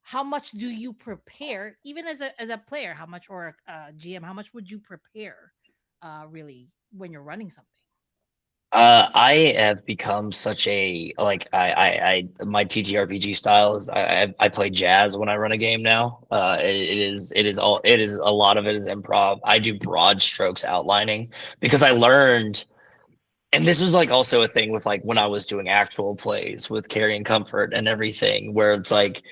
S3: how much do you prepare even as a player, how much, or a GM, how much would you prepare really when you're running something?
S4: I have become such a like my TTRPG style is I play jazz when I run a game now. It is a lot of it is improv. I do broad strokes outlining because I learned, and this was like also a thing with like when I was doing actual plays with Carrying Comfort and everything, where it's like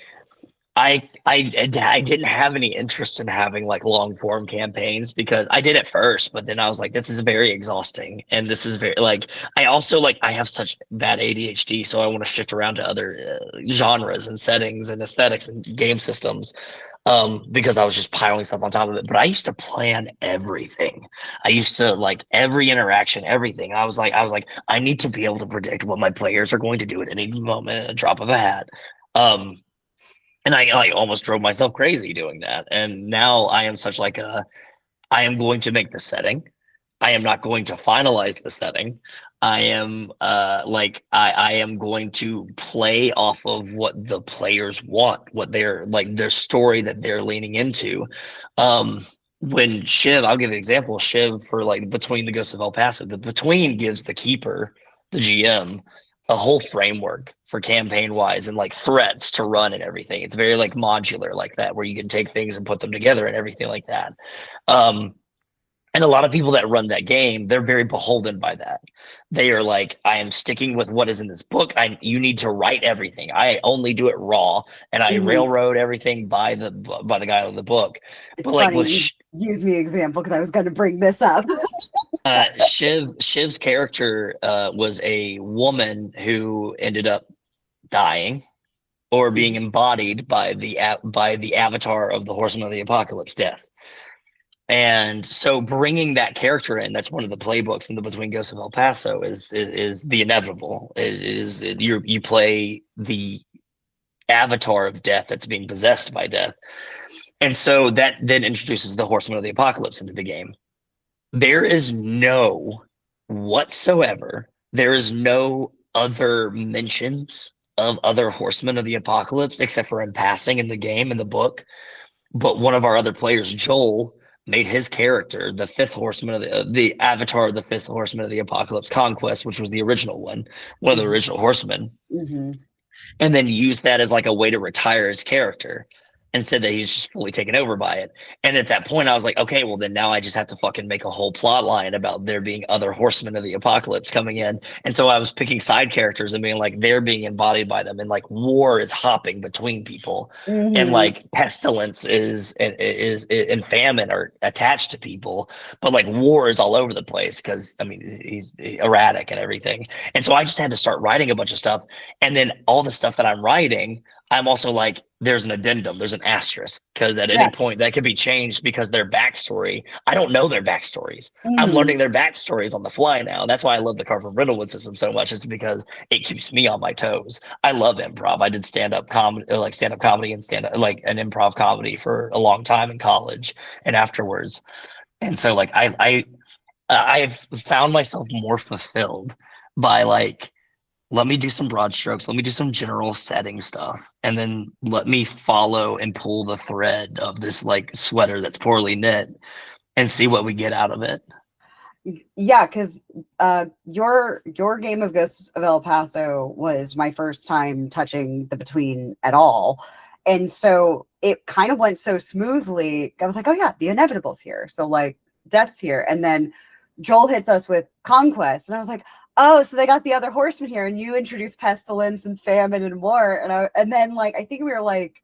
S4: I didn't have any interest in having like long form campaigns because I did at first, but then I was like, this is very exhausting, and this is very like I also like I have such bad ADHD, so I want to shift around to other genres and settings and aesthetics and game systems, because I was just piling stuff on top of it. But I used to plan everything. I used to like every interaction, everything. I was like, I need to be able to predict what my players are going to do at any moment, at a drop of a hat. Um, and I like almost drove myself crazy doing that. And now I am such like a I am going to make the setting. I am not going to finalize the setting. I am I am going to play off of what the players want, what they're like their story that they're leaning into. Um when Shiv, I'll give an example. Shiv for like Between the Ghosts of El Paso, the Between gives the keeper, the GM, a whole framework for campaign wise and like threats to run and everything. It's very like modular like that, where you can take things and put them together and everything like that. Um, and a lot of people that run that game, they're very beholden by that. They are like, I am sticking with what is in this book. You need to write everything. I only do it raw, and I railroad everything by the guy on the book.
S1: it's
S4: But like with
S1: funny. Use me example because I was going to bring this up.
S4: Shiv's character was a woman who ended up dying or being embodied by the avatar of the Horseman of the Apocalypse, Death. And so bringing that character in, that's one of the playbooks in the Between Ghosts of El Paso is the inevitable. You play the avatar of death that's being possessed by death. And so that then introduces the Horseman of the Apocalypse into the game. There is no other mentions of other Horsemen of the Apocalypse except for in passing in the game, in the book. But one of our other players, Joel, made his character the fifth horseman of the avatar of the fifth horseman of the Apocalypse, Conquest, which was the original one of the original horsemen, and then used that as like a way to retire his character and said that he's just fully taken over by it. And at that point I was like, okay, well then now I just have to fucking make a whole plot line about there being other horsemen of the apocalypse coming in. And so I was picking side characters and being like, they're being embodied by them, and like war is hopping between people, and like pestilence is and famine are attached to people, but like war is all over the place because I mean he's erratic and everything. And so I just had to start writing a bunch of stuff, and then all the stuff that I'm writing, I'm also like, there's an addendum, there's an asterisk, because at any point that could be changed because their backstory, I don't know their backstories. I'm learning their backstories on the fly now. That's why I love the Carver Riddlewood system so much. It's because it keeps me on my toes. I love improv. I did stand-up comedy and an improv comedy for a long time in college and afterwards. And so like I've found myself more fulfilled by like, let me do some broad strokes, let me do some general setting stuff, and then let me follow and pull the thread of this like sweater that's poorly knit and see what we get out of it.
S1: Yeah, because your game of Ghosts of El Paso was my first time touching the Between at all. And so it kind of went so smoothly. I was like, oh yeah, the inevitable's here. So like death's here. And then Joel hits us with Conquest. And I was like, oh, so they got the other horsemen here, and you introduced pestilence and famine and war. And then like I think we were like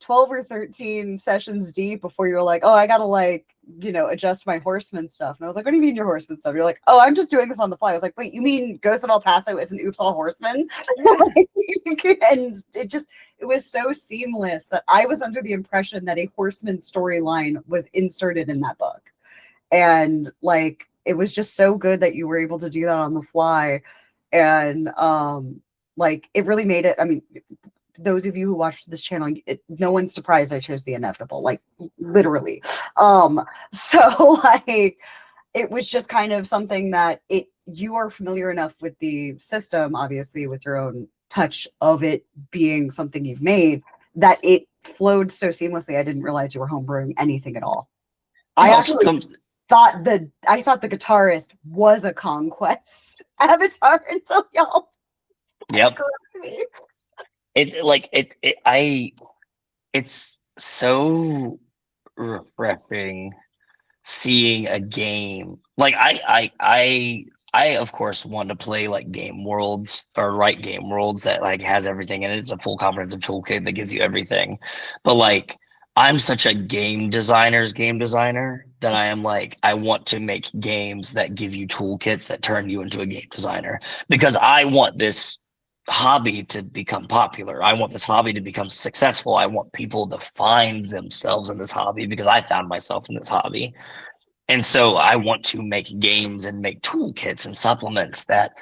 S1: 12 or 13 sessions deep before you were like, oh, I gotta like, adjust my horseman stuff. And I was like, what do you mean your horseman stuff? You're like, oh, I'm just doing this on the fly. I was like, wait, you mean Ghost of El Paso isn't Oops All Horsemen? And it was so seamless that I was under the impression that a horseman storyline was inserted in that book. And like, it was just so good that you were able to do that on the fly. And Like, it really made it. I mean, those of you who watched this channel, no one's surprised I chose the inevitable, like literally. So like, it was just kind of something that you are familiar enough with the system, obviously with your own touch of it being something you've made, that it flowed so seamlessly. I didn't realize you were homebrewing anything at all. I actually thought the guitarist was a Conquest avatar until y'all.
S4: Yep. It's so refreshing seeing a game. Like I of course want to play like game worlds or write game worlds that like has everything in it. It's a full comprehensive toolkit that gives you everything. But like I'm such a game designer that I am like, I want to make games that give you toolkits that turn you into a game designer, because I want this hobby to become popular. I want this hobby to become successful. I want people to find themselves in this hobby because I found myself in this hobby. And so I want to make games and make toolkits and supplements that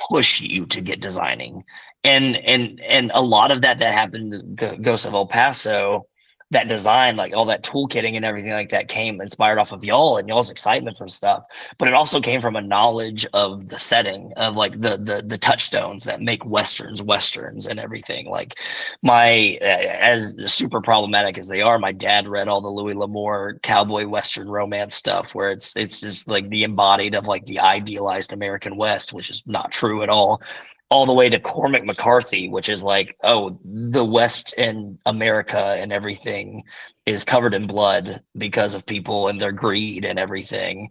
S4: push you to get designing. And a lot of that happened to Ghost of El Paso, that design, like all that toolkitting and everything like that came inspired off of y'all and y'all's excitement for stuff. But it also came from a knowledge of the setting of like the touchstones that make westerns and everything. Like as super problematic as they are, my dad read all the Louis L'Amour cowboy western romance stuff where it's just like the embodied of like the idealized American West, which is not true at all the way to Cormac McCarthy, which is like, oh, the West in America and everything is covered in blood because of people and their greed and everything.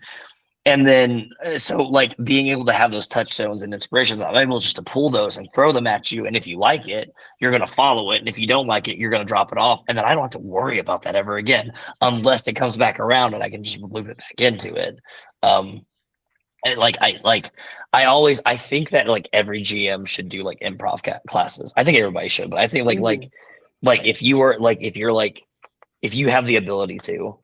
S4: And then, so like being able to have those touchstones and inspirations, I'm able just to pull those and throw them at you. And if you like it, you're going to follow it. And if you don't like it, you're going to drop it off. And then I don't have to worry about that ever again, unless it comes back around and I can just loop it back into it. And I think that like every GM should do like improv classes. I think everybody should, but I think if you have the ability to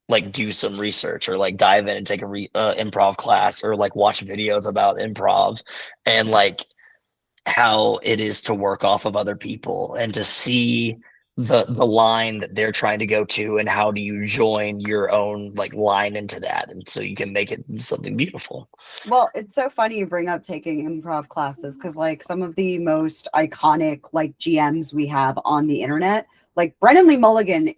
S4: like do some research or like dive in and take a improv class or like watch videos about improv and like how it is to work off of other people and to see the line that they're trying to go to and how do you join your own like line into that, and so you can make it something beautiful.
S1: Well, it's so funny you bring up taking improv classes, because like some of the most iconic like GMs we have on the internet, like Brennan Lee Mulligan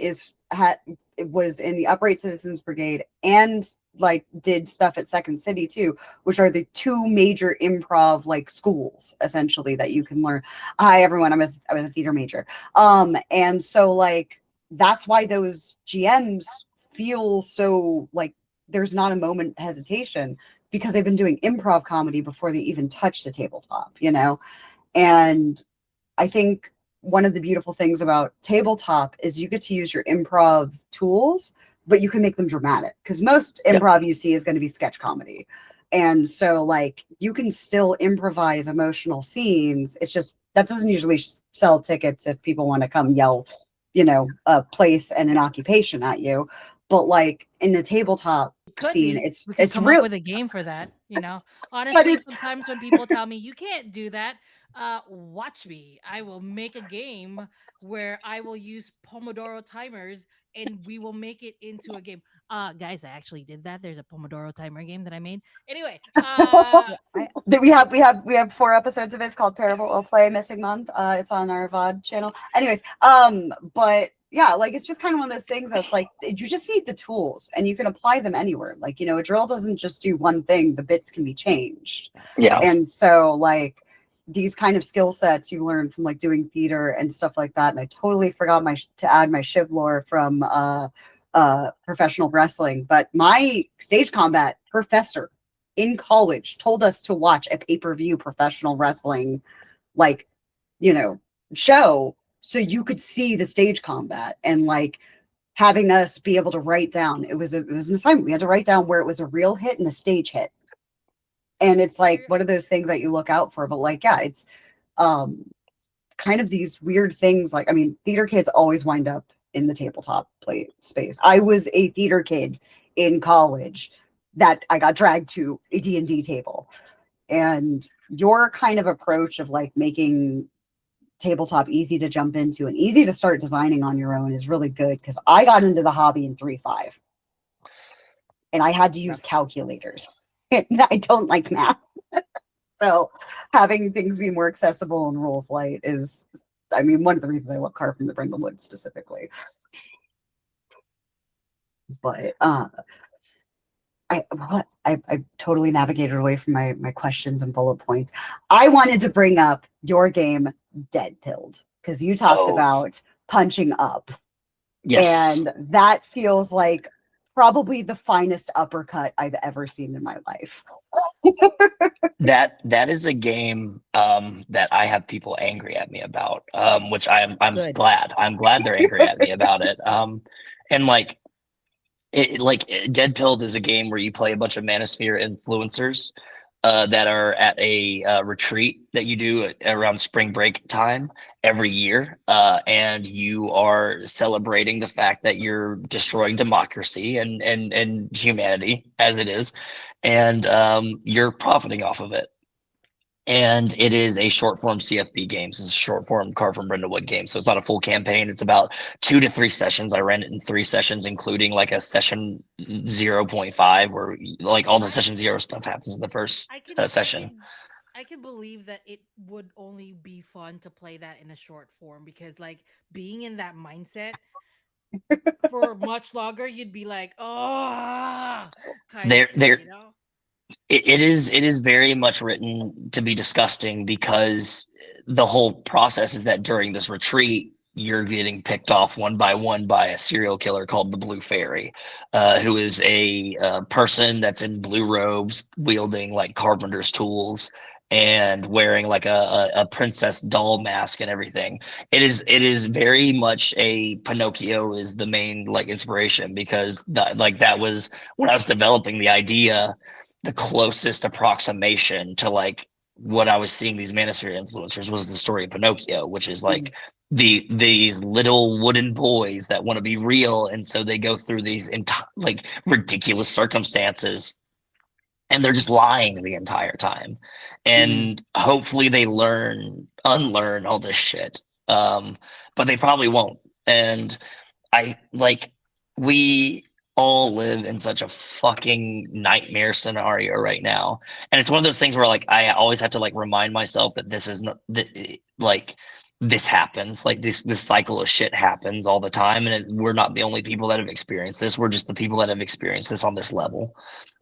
S1: was in the Upright Citizens Brigade and like did stuff at Second City too, which are the two major improv like schools essentially that you can learn. Hi everyone, I was a theater major. And so like that's why those GMs feel so like there's not a moment hesitation, because they've been doing improv comedy before they even touched a tabletop, you know? And I think one of the beautiful things about tabletop is you get to use your improv tools, but you can make them dramatic, because most improv you see is going to be sketch comedy. And so like you can still improvise emotional scenes. It's just that doesn't usually sell tickets if people want to come yell, you know, a place and an occupation at you. But like in the tabletop scene,
S3: we could come up with a game for that, you know. Honestly, sometimes when people tell me you can't do that, watch me. I will make a game where I will use Pomodoro timers and we will make it into a game. Guys, I actually did that. There's a Pomodoro timer game that I made. Anyway,
S1: we have 4 episodes of it. It's called Parable Will Play Missing Month. It's on our VOD channel. Anyways, but yeah, like it's just kind of one of those things that's like you just need the tools and you can apply them anywhere. Like, you know, a drill doesn't just do one thing, the bits can be changed.
S4: Yeah.
S1: And so like these kind of skill sets you learn from like doing theater and stuff like that. And I totally forgot to add my Shiv lore from professional wrestling, but my stage combat professor in college told us to watch a pay-per-view professional wrestling like, you know, show so you could see the stage combat, and like having us be able to write down, it was an assignment. We had to write down where it was a real hit and a stage hit. And it's like one of those things that you look out for, but like, yeah, it's kind of these weird things. Like, I mean, theater kids always wind up in the tabletop play space. I was a theater kid in college that I got dragged to a D&D table. And your kind of approach of like making tabletop easy to jump into and easy to start designing on your own is really good, because I got into the hobby in 3.5 and I had to use calculators. And I don't like math. So having things be more accessible and rules light is, I mean, one of the reasons I love Carve from the Brindlewood specifically. But I totally navigated away from my questions and bullet points. I wanted to bring up your game Dead Pilled, because you talked about punching up.
S4: Yes.
S1: And that feels like probably the finest uppercut I've ever seen in my life.
S4: That is a game that I have people angry at me about, which I'm
S2: Good.
S4: glad. I'm glad they're angry at me about it. And like Dead Pilled is a game where you play a bunch of Manosphere influencers that are at a retreat that you do around spring break time every year, and you are celebrating the fact that you're destroying democracy and humanity as it is, and you're profiting off of it. And it is a short form CFB game. So it's a short form Carve from Brindlewood game. So it's not a full campaign. It's about 2 to 3 sessions. I ran it in 3 sessions, including like a session 0.5 where like all the session 0 stuff happens in the first session.
S3: I can believe that it would only be fun to play that in a short form, because like being in that mindset for much longer, you'd be like, oh, kind of thing, you know?
S4: It is very much written to be disgusting, because the whole process is that during this retreat, you're getting picked off one by one by a serial killer called the Blue Fairy, who is a person that's in blue robes, wielding like carpenter's tools and wearing like a princess doll mask and everything. It is very much a Pinocchio is the main like inspiration, because that was when I was developing the idea, the closest approximation to like what I was seeing these Manosphere influencers was the story of Pinocchio, which is like these little wooden boys that want to be real, and so they go through these like ridiculous circumstances, and they're just lying the entire time, and hopefully they unlearn all this shit, but they probably won't. And I like we all live in such a fucking nightmare scenario right now. And it's one of those things where like I always have to like remind myself that this is not that like this happens. Like this cycle of shit happens all the time, and we're not the only people that have experienced this. We're just the people that have experienced this on this level,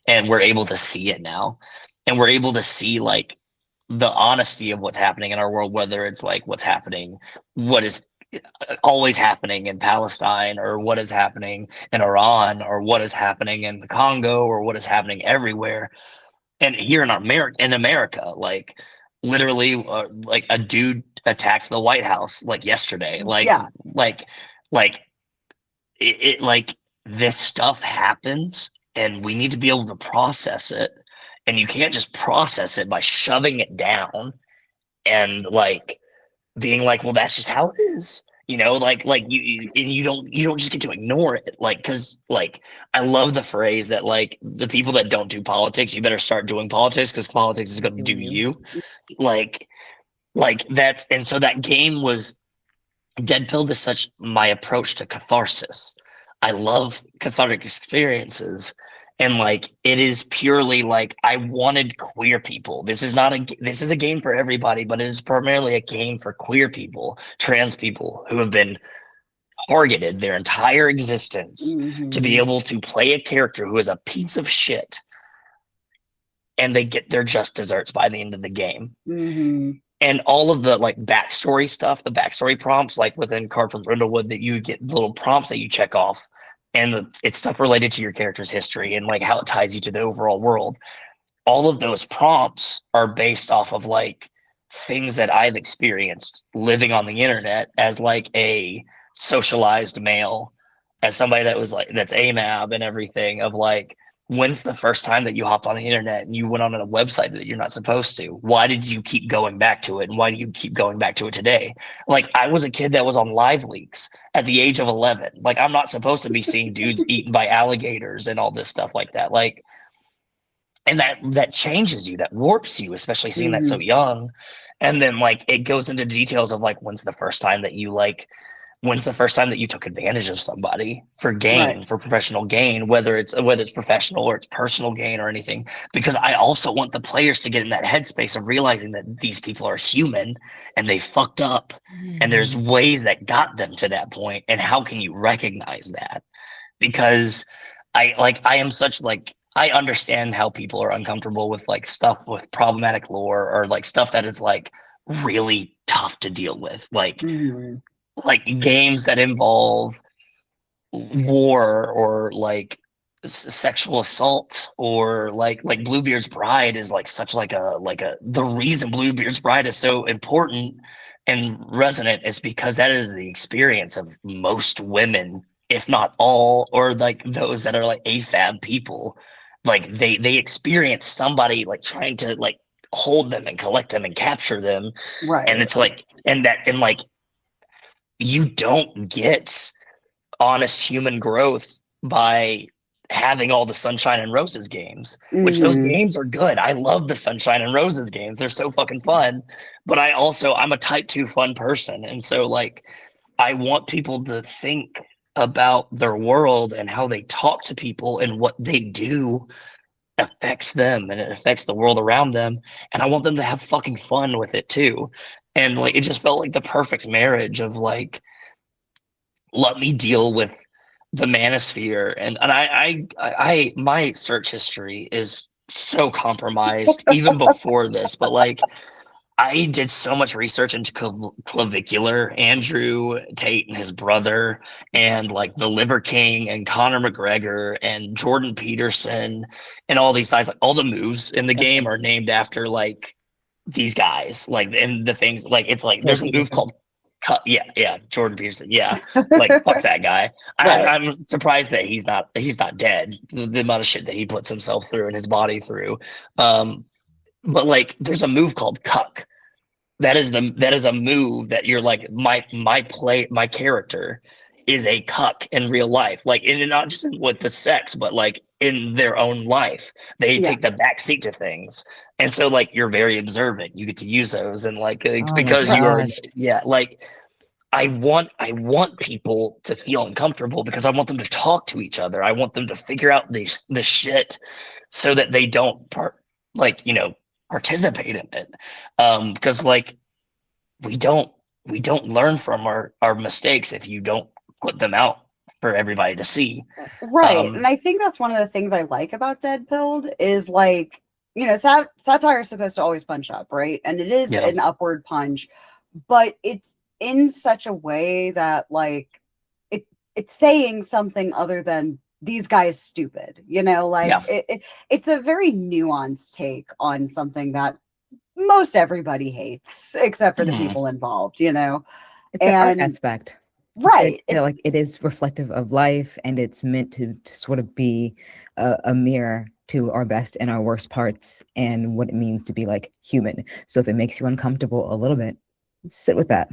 S4: and we're able to see it now, and we're able to see like the honesty of what's happening in our world, whether it's like what's happening, what is always happening in Palestine, or what is happening in Iran, or what is happening in the Congo, or what is happening everywhere. And here in America, like literally, like a dude attacked the White House like yesterday. Like like this stuff happens, and we need to be able to process it. And you can't just process it by shoving it down and like being like, well, that's just how it is, like you don't just get to ignore it, like, because like I love the phrase that like the people that don't do politics, you better start doing politics, because politics is going to do you. like that's, and so that game was Dead Pilled is such my approach to catharsis. I love cathartic experiences. And like it is purely like I wanted queer people. This is a game for everybody, but it is primarily a game for queer people, trans people who have been targeted their entire existence to be able to play a character who is a piece of shit, and they get their just desserts by the end of the game. And all of the like backstory stuff, the backstory prompts, like within Carve from Brindlewood, that you get little prompts that you check off, and it's stuff related to your character's history and like how it ties you to the overall world. All of those prompts are based off of like things that I've experienced living on the internet as like a socialized male, as somebody that was like that's AMAB and everything, of like, when's the first time that you hopped on the internet and you went on a website that you're not supposed to? Why did you keep going back to it? And why do you keep going back to it today? Like, I was a kid that was on live leaks at the age of 11. Like, I'm not supposed to be seeing dudes eaten by alligators and all this stuff like that. Like, and that changes you, that warps you, especially seeing that so
S1: Mhm.
S4: young. And then like it goes into details of like when's the first time that you took advantage of somebody for gain,
S1: Right.
S4: for professional gain, whether it's professional or it's personal gain or anything. Because I also want the players to get in that headspace of realizing that these people are human and they fucked up, and there's ways that got them to that point, and how can you recognize that? Because I am such like, I understand how people are uncomfortable with like stuff with problematic lore, or like stuff that is like really tough to deal with,
S1: Mhm.
S4: like games that involve war, or like sexual assault, or like Bluebeard's Bride is like such like a the reason Bluebeard's Bride is so important and resonant is because that is the experience of most women, if not all, or like those that are like AFAB people. Like they experience somebody like trying to like hold them and collect them and capture them. And
S1: Right.
S4: it's like, and like, you don't get honest human growth by having all the Sunshine and Roses games, which those
S1: Mhm.
S4: games are good. I love the Sunshine and Roses games. They're so fucking fun. But I'm a type 2 fun person. And so like I want people to think about their world and how they talk to people and what they do affects them and it affects the world around them. And I want them to have fucking fun with it too. And like it just felt like the perfect marriage of like, let me deal with the manosphere. And my search history is so compromised even before this, but like I did so much research into clavicular, Andrew Tate and his brother, and like the Liver King and Conor McGregor and Jordan Peterson, and all these guys. Like all the moves in the game
S2: Disgusting.
S4: are named after like these guys. Like, and the things like it's like
S2: Jordan
S4: there's a move
S2: Peterson.
S4: called yeah, Jordan Peterson. Yeah, like fuck that guy.
S1: Right.
S4: I'm surprised that he's not dead. The amount of shit that he puts himself through and his body through. But like there's a move called cuck. That is a move that you're like, my character is a cuck in real life, like in not just with the sex, but like in their own life. They
S1: Yeah.
S4: take the back seat to things. And so like you're very observant. You get to use those, and like
S2: Oh my
S4: because you are,
S2: gosh.
S4: yeah, like I want people to feel uncomfortable because I want them to talk to each other. I want them to figure out this shit so that they don't like, participate in it. Because like we don't we don't learn from our mistakes if you don't put them out for everybody to see.
S1: Right. And
S4: Um,
S1: I think that's one of the things I like about Dead Pilled is like, satire is supposed to always punch up, right? And it is
S4: yeah.
S1: an upward punch, but it's in such a way that like it's saying something other than these guys stupid, like
S4: Yeah.
S1: it's a very nuanced take on something that most everybody hates except for the
S4: Mhm.
S1: people involved,
S2: It's an art
S1: and
S2: aspect.
S1: right.
S2: Like it is reflective of life, and it's meant to sort of be a mirror to our best and our worst parts and what it means to be like human. So if it makes you uncomfortable a little bit, sit with that.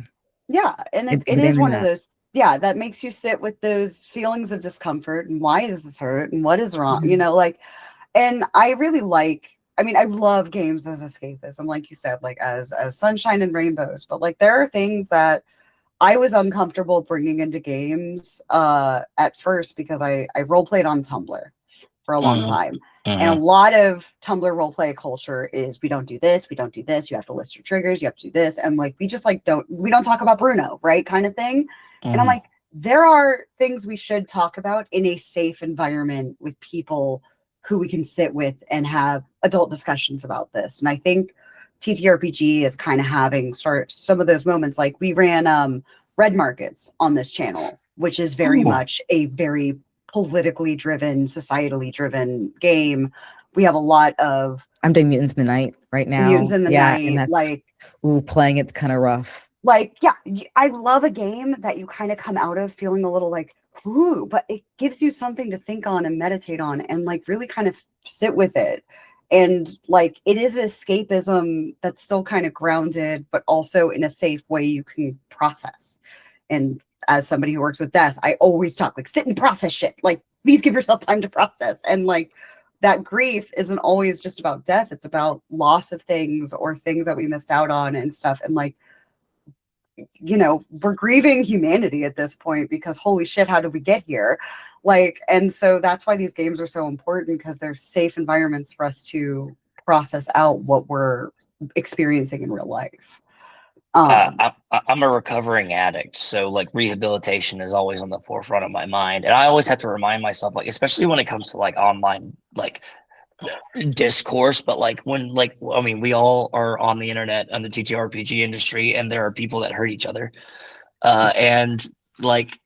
S1: Yeah, and it is
S2: Examine
S1: one of
S2: that.
S1: those, yeah, that makes you sit with those feelings of discomfort and why does this hurt and what is wrong,
S2: Mhm.
S1: like, and I really I love games as escapism, like you said, like as sunshine and rainbows, but like there are things that I was uncomfortable bringing into games at first because I role played on Tumblr for a long
S4: Mhm.
S1: time. And a
S4: Mhm.
S1: lot of Tumblr roleplay culture is we don't do this, we don't do this, you have to list your triggers, you have to do this. And like we just like we don't talk about Bruno, right? Kind of thing. And I'm
S4: Mhm.
S1: like, there are things we should talk about in a safe environment with people who we can sit with and have adult discussions about this. And I think TTRPG is kind of having some of those moments. Like we ran red markets on this channel, which is very
S4: Ooh.
S1: much a very politically driven, societally driven game. We have a lot of
S2: I'm doing Mutants in the Night right now.
S1: mutants in the
S2: Yeah, and
S1: night,
S2: that's playing it's kind of rough.
S1: yeah, I love a game that you kind of come out of feeling a little like, ooh, but it gives you something to think on and meditate on and like really kind of sit with it. And like it is escapism that's still kind of grounded, but also in a safe way you can process. And as somebody who works with death, I always talk like sit and process shit. Like please give yourself time to process. And like that grief isn't always just about death. It's about loss of things or things that we missed out on and stuff. And like, you know, we're grieving humanity at this point because holy shit, how did we get here? Like, and so that's why these games are so important, because they're safe environments for us to process out what we're experiencing in real life.
S4: I'm a recovering addict, so like rehabilitation is always on the forefront of my mind, and I always have to remind myself, like especially when it comes to like online like discourse, but like when like I mean we all are on the internet and the TTRPG industry, and there are people that hurt each other, and like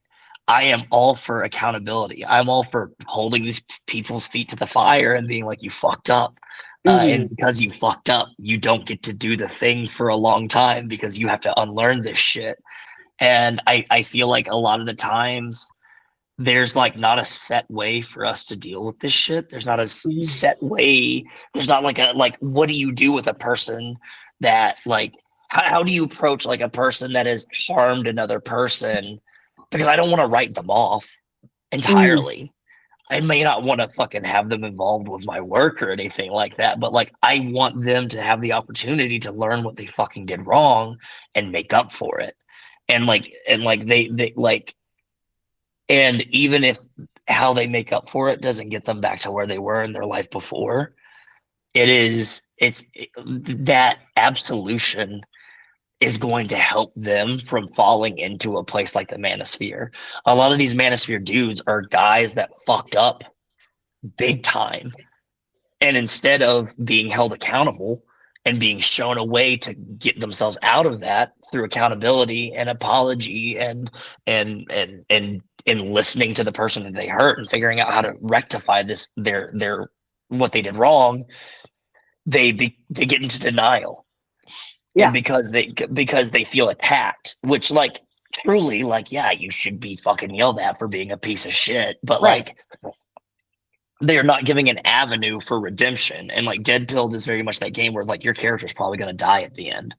S4: I am all for accountability. I'm all for holding these people's feet to the fire and being like, you fucked up. And because you fucked up, you don't get to do the thing for a long time because you have to unlearn this shit. And I feel like a lot of the times there's like not a set way for us to deal with this shit. There's not a set way. There's not like a, like, what do you do with a person that like, how do you approach like a person that has harmed another person? Because I don't want to write them off entirely. I may not want to fucking have them involved with my work or anything like that, but like I want them to have the opportunity to learn what they fucking did wrong and make up for it. And like they like, and even if how they make up for it doesn't get them back to where they were in their life before, that absolution is going to help them from falling into a place like the manosphere. A lot of these manosphere dudes are guys that fucked up big time. And instead of being held accountable and being shown a way to get themselves out of that through accountability and apology and listening to the person that they hurt and figuring out how to rectify this, their what they did wrong, they get into denial. Yeah. And because they feel attacked, which like truly like, yeah, you should be fucking yelled at for being a piece of shit. But like they're not giving an avenue for redemption. And like Dead Pilled is very much that game where like your character's probably gonna die at the end.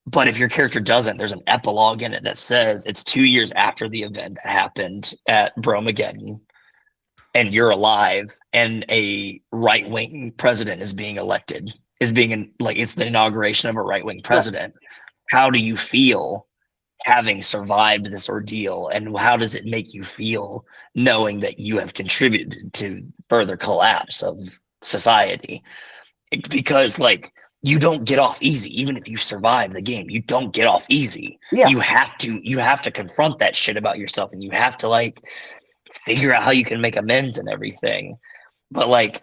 S4: But if your character doesn't, there's an epilogue in it that says it's 2 years after the event that happened at Bromageddon, and you're alive, and a right-wing president is being elected. Is being like it's the inauguration of a right-wing president. How do you feel having survived this ordeal, and how does it make you feel knowing that you have contributed to further collapse of society? Because like you don't get off easy. Even if you survive the game, you don't get off easy. You have to confront that shit about yourself, and you have to like figure out how you can make amends and everything. But like,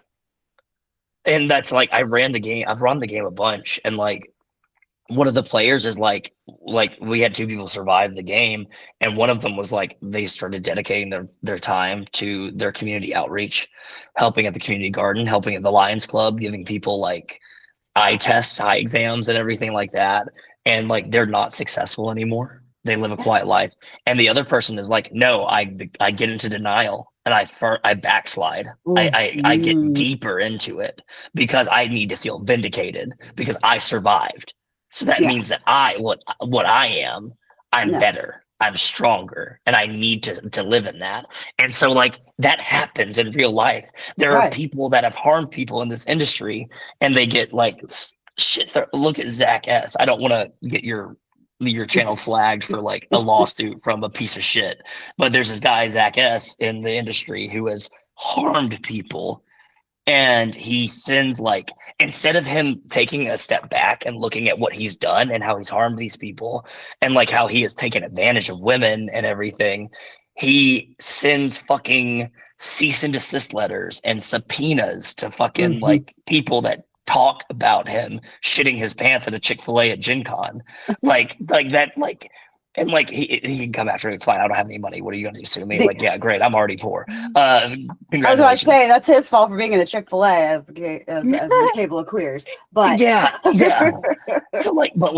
S4: and that's like I've run the game a bunch, and like one of the players is like we had 2 people survive the game, and one of them was like they started dedicating their time to their community outreach, helping at the community garden, helping at the Lions Club, giving people like eye tests, eye exams and everything like that, and like they're not successful anymore. They live a quiet life. And the other person is like, no, I get into denial and I backslide. I get deeper into it because I need to feel vindicated because I survived. So that means that what I am, I'm better, I'm stronger, and I need to live in that. And so like that happens in real life. There are people that have harmed people in this industry, and they get like shit. Look at Zach S. I don't want to get your channel flagged for like a lawsuit from a piece of shit, but there's this guy Zach S in the industry who has harmed people, and he sends like, instead of him taking a step back and looking at what he's done and how he's harmed these people and like how he has taken advantage of women and everything, he sends fucking cease and desist letters and subpoenas to fucking like people that talk about him shitting his pants at a Chick-fil-A at Gen Con. like that, like, and like he can come after it. It's fine. I don't have any money. What are you gonna do? Sue me? Like, yeah, great. I'm already poor.
S1: I was about to say that's his fault for being in a Chick-fil-A as the table of queers. But
S4: yeah. So like, but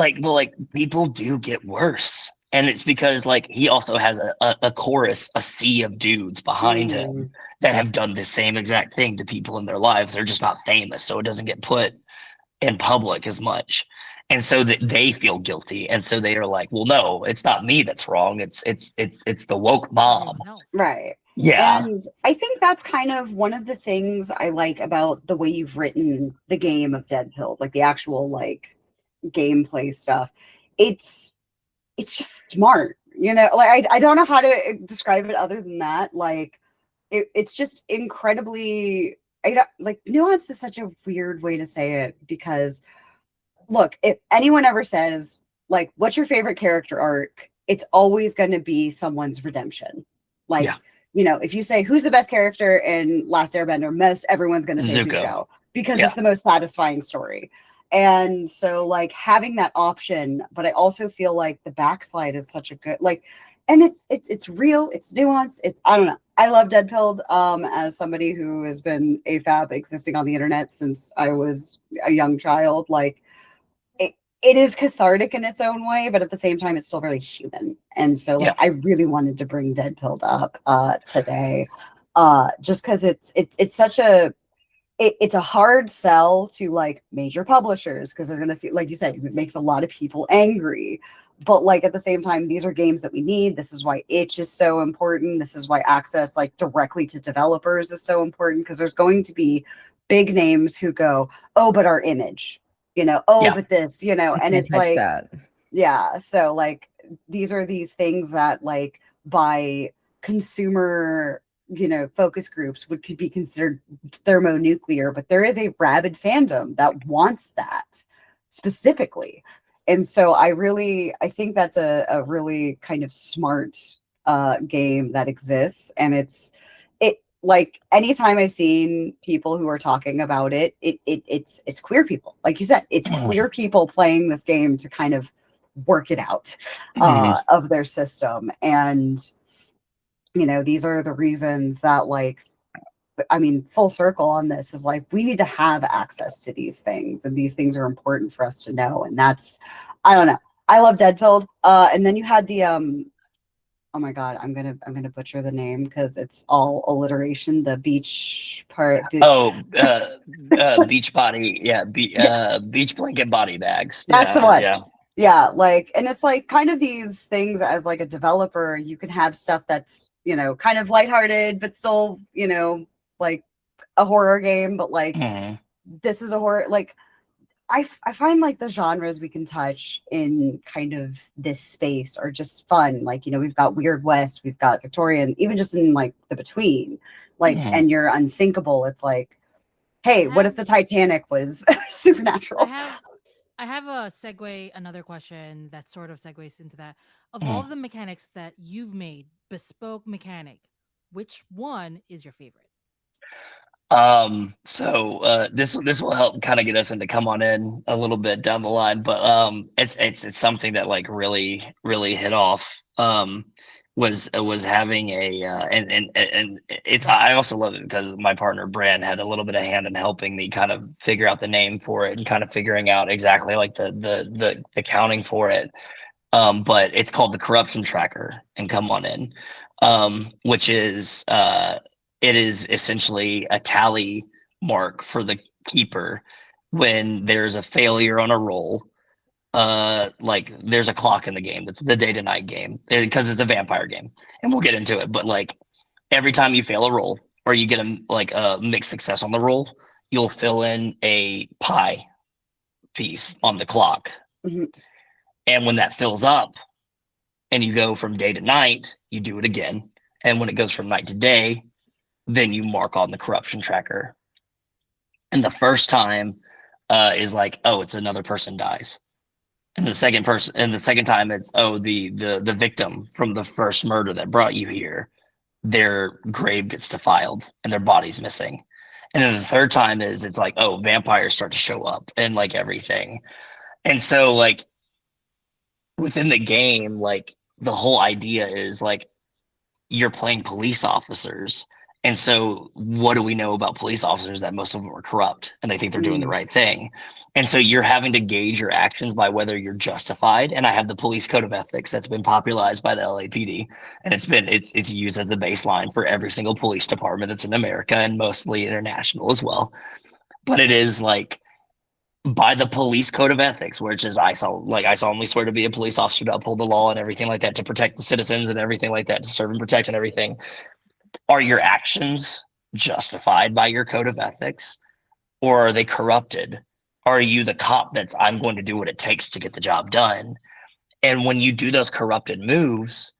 S4: people do get worse, and it's because like he also has a chorus, a sea of dudes behind him that have done the same exact thing to people in their lives. They're just not famous, so it doesn't get put in public as much. And so that they feel guilty, and so they are like, well, no, it's not me that's wrong. It's the woke mob,
S1: right?
S4: Yeah.
S1: And I think that's kind of one of the things I like about the way you've written the game of Dead Pill, like the actual like gameplay stuff. It's it's just smart, you know. Like I don't know how to describe it other than that. Like it's just incredibly I don't like nuance is such a weird way to say it because look, if anyone ever says like what's your favorite character arc, it's always going to be someone's redemption. Like,
S4: Yeah.
S1: you know, if you say who's the best character in Last Airbender, most everyone's going to say
S4: Zuko.
S1: Zuko because
S4: Yeah.
S1: it's the most satisfying story. And so like having that option, but I also feel like the backslide is such a good like and it's real, it's nuanced, it's I don't know. I love Dead Pilled as somebody who has been AFAB existing on the internet since I was a young child. Like it is cathartic in its own way, but at the same time, it's still very human. And so, like, I really wanted to bring Dead Pilled up today, just because it's such a it's a hard sell to like major publishers because they're gonna feel like you said it makes a lot of people angry. But like at the same time, these are games that we need. This is why itch is so important. This is why access like directly to developers is so important because there's going to be big names who go, oh, but our image you know, oh, but this, you know, and it's like, yeah. So like, these are these things that like by consumer, you know, focus groups could be considered thermonuclear, but there is a rabid fandom that wants that specifically. And so I think that's a really kind of smart game that exists. And it's like anytime I've seen people who are talking about it's queer people. Like you said, it's queer people playing this game to kind of work it out of their system. And, you know, these are the reasons that like, I mean, full circle on this is like, we need to have access to these things and these things are important for us to know. And that's, I don't know. I love Dead Pilled. And then you had the, oh my God, I'm gonna butcher the name because it's all alliteration. The beach part.
S4: Beach body. Yeah. Beach blanket body bags.
S1: That's the
S4: Yeah.
S1: one.
S4: Yeah.
S1: Yeah. Like, and it's like kind of these things as like a developer, you can have stuff that's, you know, kind of lighthearted, but still, you know, like a horror game, but like this is a horror, like I find like the genres we can touch in kind of this space are just fun. Like, you know, we've got Weird West, we've got Victorian, even just in like the between, like, and you're unsinkable. It's like, hey, what if the Titanic was supernatural?
S3: I have a segue, another question that sort of segues into that. Of all of the mechanics that you've made, bespoke mechanic, which one is your favorite?
S4: So this will help kind of get us into come on in a little bit down the line, but it's something that like really hit off was having a and it's I also love it because my partner Brand had a little bit of hand in helping me kind of figure out the name for it and kind of figuring out exactly like the accounting for it. But it's called the corruption tracker and come on in, which is it is essentially a tally mark for the keeper when there's a failure on a roll. Like there's a clock in the game. That's the day to night game because it's a vampire game, and we'll get into it. But like every time you fail a roll or you get a mixed success on the roll, you'll fill in a pie piece on the clock. And when that fills up and you go from day to night, you do it again. And when it goes from night to day, then you mark on the corruption tracker. And the first time is like, oh, it's another person dies. And the second time it's, oh, the victim from the first murder that brought you here, their grave gets defiled and their body's missing. And then the third time is it's like, oh, vampires start to show up and like everything. And so like within the game, like the whole idea is like you're playing police officers. And so what do we know about police officers? That most of them are corrupt and they think they're doing the right thing. And so you're having to gauge your actions by whether you're justified. And I have the police code of ethics that's been popularized by the LAPD. And it's used as the baseline for every single police department that's in America and mostly international as well. But it is like by the police code of ethics, which is I solemnly swear to be a police officer to uphold the law and everything like that, to protect the citizens and everything like that, to serve and protect and everything. are your actions justified by your code of ethics, or are they corrupted? Are you the cop that's, I'm going to do what it takes to get the job done? And when you do those corrupted moves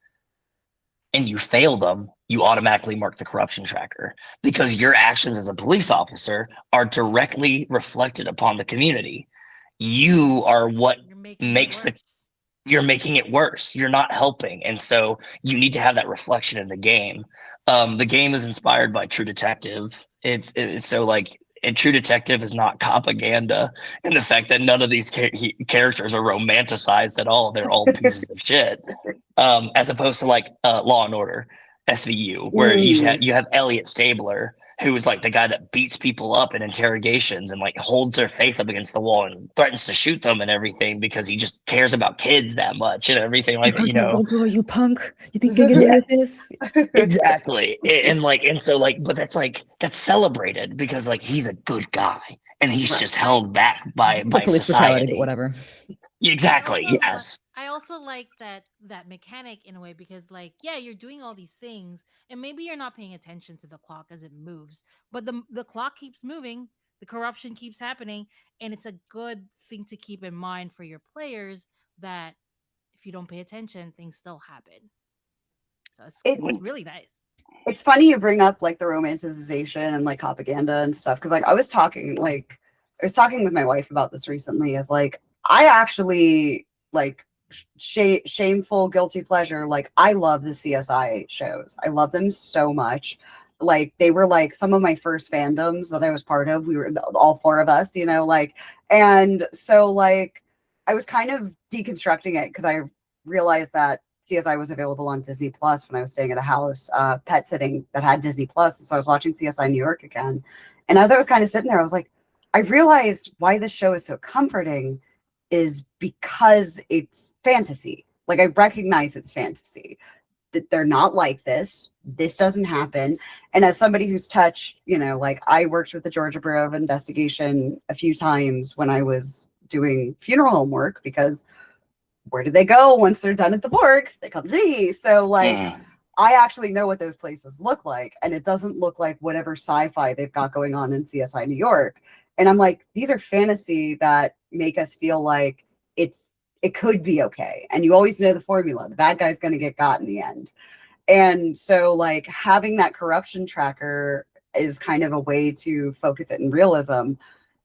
S4: and you fail them, you automatically mark the corruption tracker, because your actions as a police officer are directly reflected upon the community. You are what
S3: You're making it
S4: makes the
S3: worse.
S4: you're making it worse. You're not helping. And so you need to have that reflection in the game. The game is inspired by True Detective. It's so like, and True Detective is not propaganda. And the fact that none of these characters are romanticized at all, they're all pieces of shit. As opposed to like Law and Order, SVU, where you have Elliot Stabler, who is like the guy that beats people up in interrogations and like holds their face up against the wall and threatens to shoot them and everything because he just cares about kids that much and everything like that,
S2: Hurt
S4: you
S2: that
S4: know.
S2: little girl, you punk. You think you can get away with this?
S4: Exactly. And so like, but that's celebrated because like he's a good guy and he's
S1: Right.
S4: just held back by
S2: It's like police brutality, but
S4: society.
S2: whatever.
S4: Exactly. Yes.
S3: I also like that mechanic in a way, because like, yeah, you're doing all these things and maybe you're not paying attention to the clock as it moves, but the clock keeps moving, the corruption keeps happening, and it's a good thing to keep in mind for your players that if you don't pay attention, things still happen. So it's really nice.
S1: It's funny you bring up like the romanticization and like propaganda and stuff, because like I was talking with my wife about this recently. Is like, I actually like shameful guilty pleasure, like I love the CSI shows. I love them so much. Like they were like some of my first fandoms that I was part of. We were all four of us, you know, like, and so like I was kind of deconstructing it because I realized that CSI was available on Disney Plus when I was staying at a house, pet sitting that had Disney Plus. So I was watching CSI New York again. And as I was kind of sitting there, I was like, I realized why this show is so comforting is because it's fantasy. Like I recognize it's fantasy. That they're not like this. This doesn't happen. And as somebody who's touched, you know, like I worked with the Georgia Bureau of Investigation a few times when I was doing funeral home work, because where do they go once they're done at the morgue? They come to me. So like I actually know what those places look like, and it doesn't look like whatever sci-fi they've got going on in CSI New York. And I'm like, these are fantasy that make us feel like it could be okay. And you always know the formula. The bad guy's going to get got in the end. And so like having that corruption tracker is kind of a way to focus it in realism.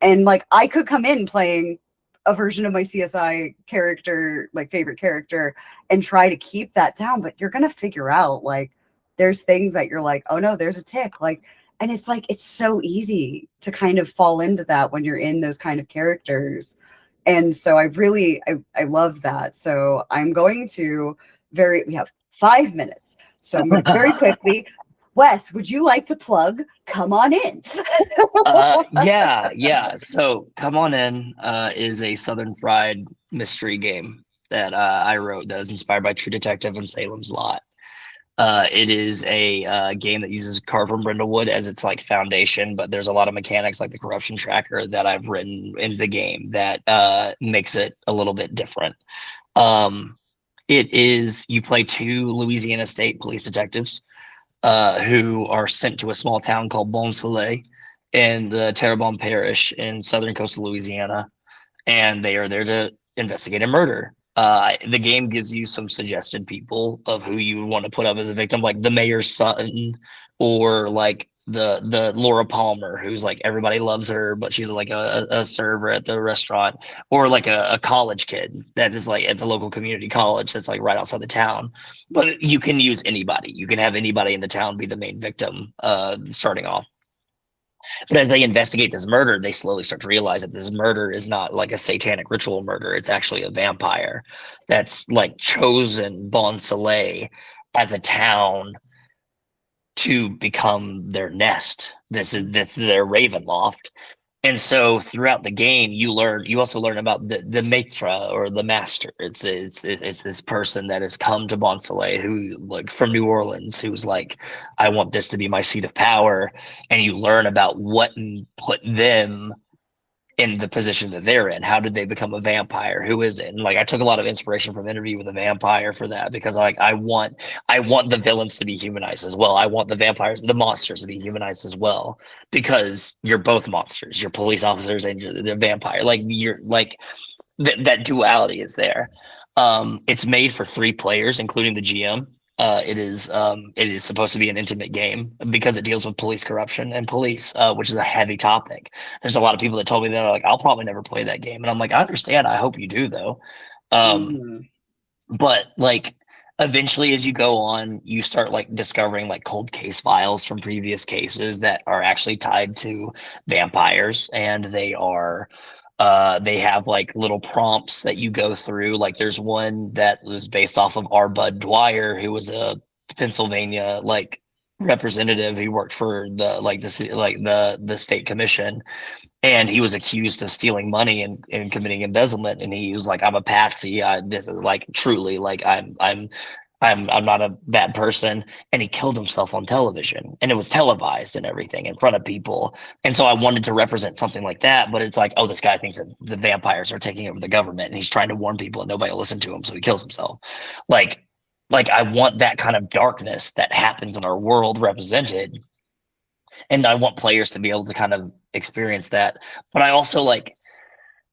S1: And like I could come in playing a version of my CSI character, like favorite character, and try to keep that down, but you're going to figure out like there's things that you're like, oh no, there's a tick, like, and it's like it's so easy to kind of fall into that when you're in those kind of characters. And so I love that. So I'm going to we have 5 minutes. So I'm going to very quickly, Wes, would you like to plug Come On In?
S4: Yeah. So Come On In is a Southern Fried mystery game that I wrote that is inspired by True Detective and Salem's Lot. It is a game that uses Carver and Brindlewood as its like foundation, but there's a lot of mechanics like the corruption tracker that I've written into the game that makes it a little bit different. It is, you play 2 Louisiana State police detectives who are sent to a small town called Bon Soleil in the Terrebonne Parish in southern coastal Louisiana, and they are there to investigate a murder. The game gives you some suggested people of who you would want to put up as a victim, like the mayor's son, or like the Laura Palmer, who's like everybody loves her, but she's like a server at the restaurant, or like a college kid that is like at the local community college that's like right outside the town. But you can use anybody. You can have anybody in the town be the main victim, starting off. But as they investigate this murder, they slowly start to realize that this murder is not like a satanic ritual murder. It's actually a vampire that's like chosen Bon Soleil as a town to become their nest. That's their Raven loft. And so throughout the game, you also learn about the maitre, or the master. It's this person that has come to Bon Soleil, who like from New Orleans, who's like, I want this to be my seat of power. And you learn about what put them in the position that they're in. How did they become a vampire? Who is it? And like, I took a lot of inspiration from Interview with a Vampire for that, because like I want the villains to be humanized as well. I want the vampires, the monsters to be humanized as well, because you're both monsters. You're police officers and you're the vampire. Like you're like that duality is there. It's made for 3 players, including the GM. It is supposed to be an intimate game because it deals with police corruption and police, which is a heavy topic. There's a lot of people that told me they're like, I'll probably never play that game, and I'm like, I understand. I hope you do though.
S1: Mhm.
S4: But like eventually, as you go on, you start like discovering like cold case files from previous cases that are actually tied to vampires, and they have like little prompts that you go through. Like there's one that was based off of R. Bud Dwyer, who was a Pennsylvania like representative. He worked for the like the city, like the state commission, and he was accused of stealing money and committing embezzlement. And he was like, I'm a patsy. This is like truly like I'm not a bad person. And he killed himself on television, and it was televised and everything in front of people. And so I wanted to represent something like that, but it's like, oh, this guy thinks that the vampires are taking over the government, and he's trying to warn people and nobody will listen to him, so he kills himself. Like like I want that kind of darkness that happens in our world represented, and I want players to be able to kind of experience that. But I also like,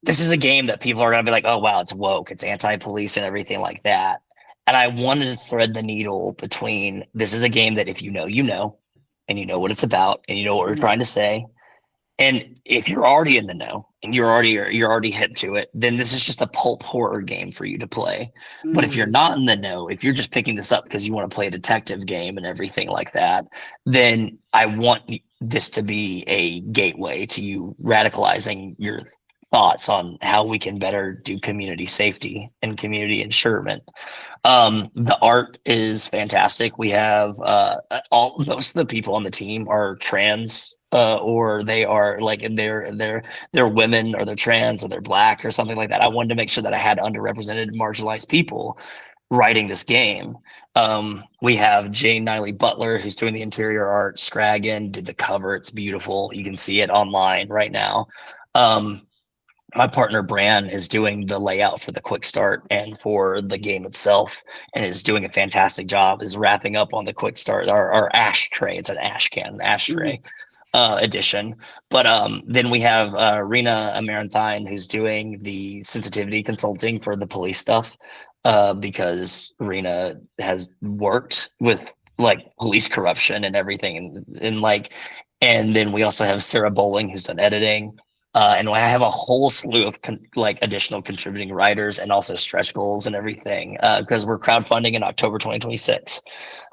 S4: this is a game that people are going to be like, oh wow, it's woke, it's anti-police and everything like that. And I wanted to thread the needle between, this is a game that if you know, you know, and you know what it's about, and you know what we're
S1: Mhm.
S4: trying to say. And if you're already in the know and you're already hip to it, then this is just a pulp horror game for you to play. But if you're
S1: Mhm.
S4: not in the know, if you're just picking this up because you want to play a detective game and everything like that, then I want this to be a gateway to you radicalizing your thoughts on how we can better do community safety and community insurement. The art is fantastic. We have all most of the people on the team are trans, or they are like, and they're women, or they're trans, or they're black, or something like that. I wanted to make sure that I had underrepresented, marginalized people writing this game. We have Jane Niley Butler, who's doing the interior art. Scraggin did the cover. It's beautiful. You can see it online right now. My partner Bran is doing the layout for the quick start and for the game itself, and is doing a fantastic job. Is wrapping up on the quick start, our ash tray. It's an ash can ashtray edition. But then we have Rena Amaranthine, who's doing the sensitivity consulting for the police stuff, because Rena has worked with like police corruption and everything, and like, and then we also have Sarah Bowling, who's done editing. And I have a whole slew of like additional contributing writers, and also stretch goals and everything, because we're crowdfunding in October 2026.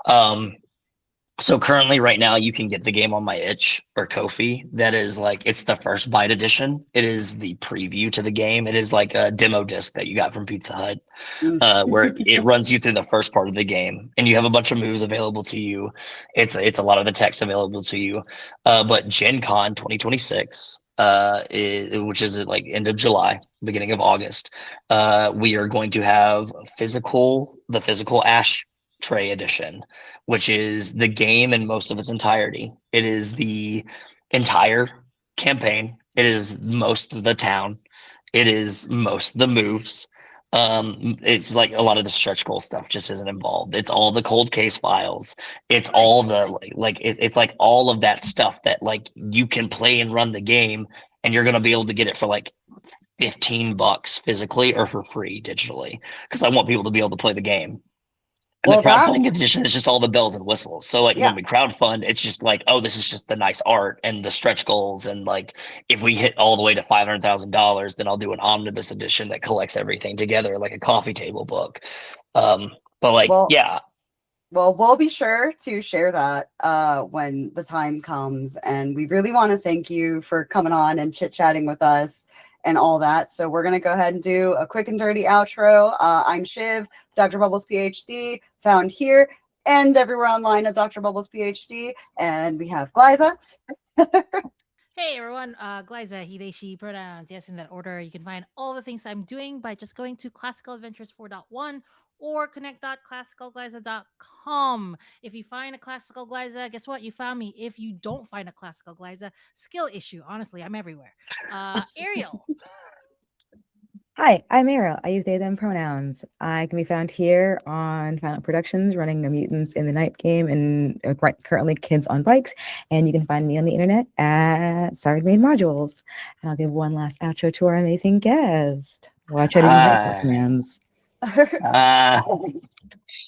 S4: Um, so currently, right now, you can get the game on my itch or Kofi. That is like, it's the first bite edition. It is the preview to the game. It is like a demo disc that you got from Pizza Hut,
S1: Mhm.
S4: where it runs you through the first part of the game, and you have a bunch of moves available to you. It's a lot of the text available to you. But Gen Con 2026, which is like end of July, beginning of August, we are going to have the physical Ash Tray edition, which is the game in most of its entirety. It is the entire campaign. It is most of the town. It is most of the moves. It's like a lot of the stretch goal stuff just isn't involved. It's all the cold case files. It's
S1: Right.
S4: all the it's like all of that stuff that like you can play and run the game, and you're gonna be able to get it for like $15 physically or for free digitally, because I want people to be able to play the game. And the
S1: Well, that
S4: crowdfunding edition is just all the bells and whistles. So like
S1: yeah.
S4: when we crowdfund, it's just like, oh, this is just the nice art and the stretch goals. And like if we hit all the way to $500,000, then I'll do an omnibus edition that collects everything together, like a coffee table book. But like,
S1: Well,
S4: yeah,
S1: Well, we'll be sure to share that when the time comes. And we really want to thank you for coming on and chit-chatting with us and all that. So we're going to go ahead and do a quick and dirty outro. I'm Shiv, Dr. Bubbles PhD, found here and everywhere online at Dr. Bubbles PhD. And we have Glyza.
S3: Hey everyone, Glyza, he, they, she pronouns, yes, in that order. You can find all the things I'm doing by just going to classicaladventures4.1 or connect.classicalglyza.com. If you find a classical glyza, guess what? You found me. If you don't find a classical glyza, skill issue. Honestly, I'm everywhere. Ariel.
S2: Hi, I'm Ariel. I use they, them pronouns. I can be found here on Final Productions, running a Mutants in the Night game and currently Kids on Bikes. And you can find me on the internet at sirenmademodules. And I'll give one last outro to our amazing guest. Well, I try to use my pronouns.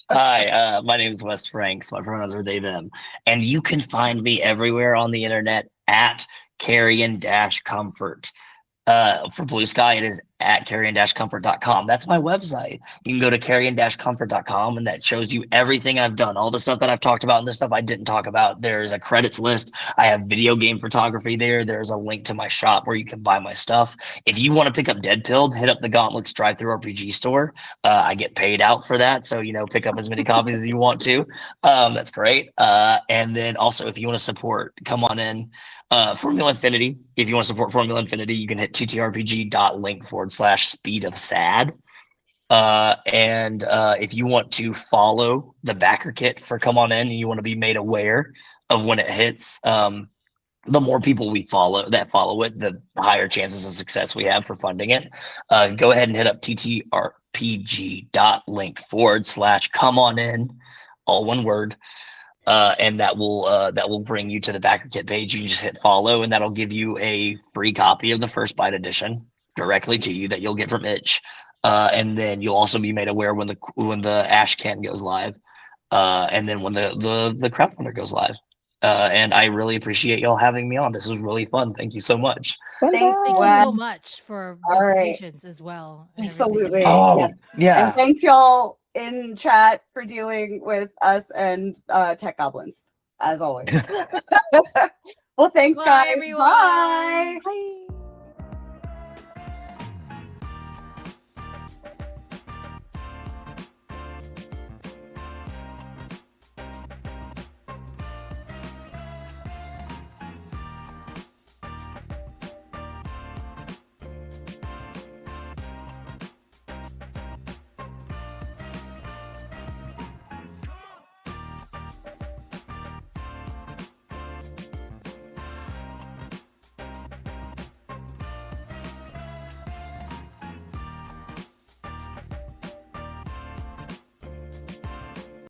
S4: Hi, my name is Wes Franks. My pronouns are they, them. And you can find me everywhere on the internet at carrion-comfort. For Blue Sky, it is at carrion-comfort.com. That's my website. You can go to carrion-comfort.com, and that shows you everything I've done, all the stuff that I've talked about and the stuff I didn't talk about. There's a credits list. I have video game photography there. There's a link to my shop where you can buy my stuff. If you want to pick up Dead Pilled, hit up the Gauntlets drive-through RPG store. I get paid out for that, so pick up as many copies as you want to. That's great. And then also, if you want to support, come on in. Formula Infinity. If you want to support Formula Infinity, you can hit ttrpg.link/speed of sad. And if you want to follow the backer kit for Come On In, and you want to be made aware of when it hits, the more people we follow it, the higher chances of success we have for funding it. Go ahead and hit up ttrpg.link/come on in, all one word. And that will bring you to the backer kit page. You can just hit follow, and that'll give you a free copy of the first bite edition directly to you that you'll get from Itch. And then you'll also be made aware when the ash can goes live, and then when the crowdfunder goes live. And I really appreciate y'all having me on. This was really fun. Thank you so much.
S1: Thanks,
S3: Thank you
S1: Wes.
S3: so much for
S1: All
S3: the
S1: right.
S3: patience as well. and everything.
S1: Absolutely.
S4: Oh,
S1: Yes.
S4: yeah.
S1: And thanks y'all in chat for dealing with us and tech goblins, as always. Well, thanks,
S3: Bye,
S1: guys.
S3: everyone.
S1: Bye.
S2: Bye.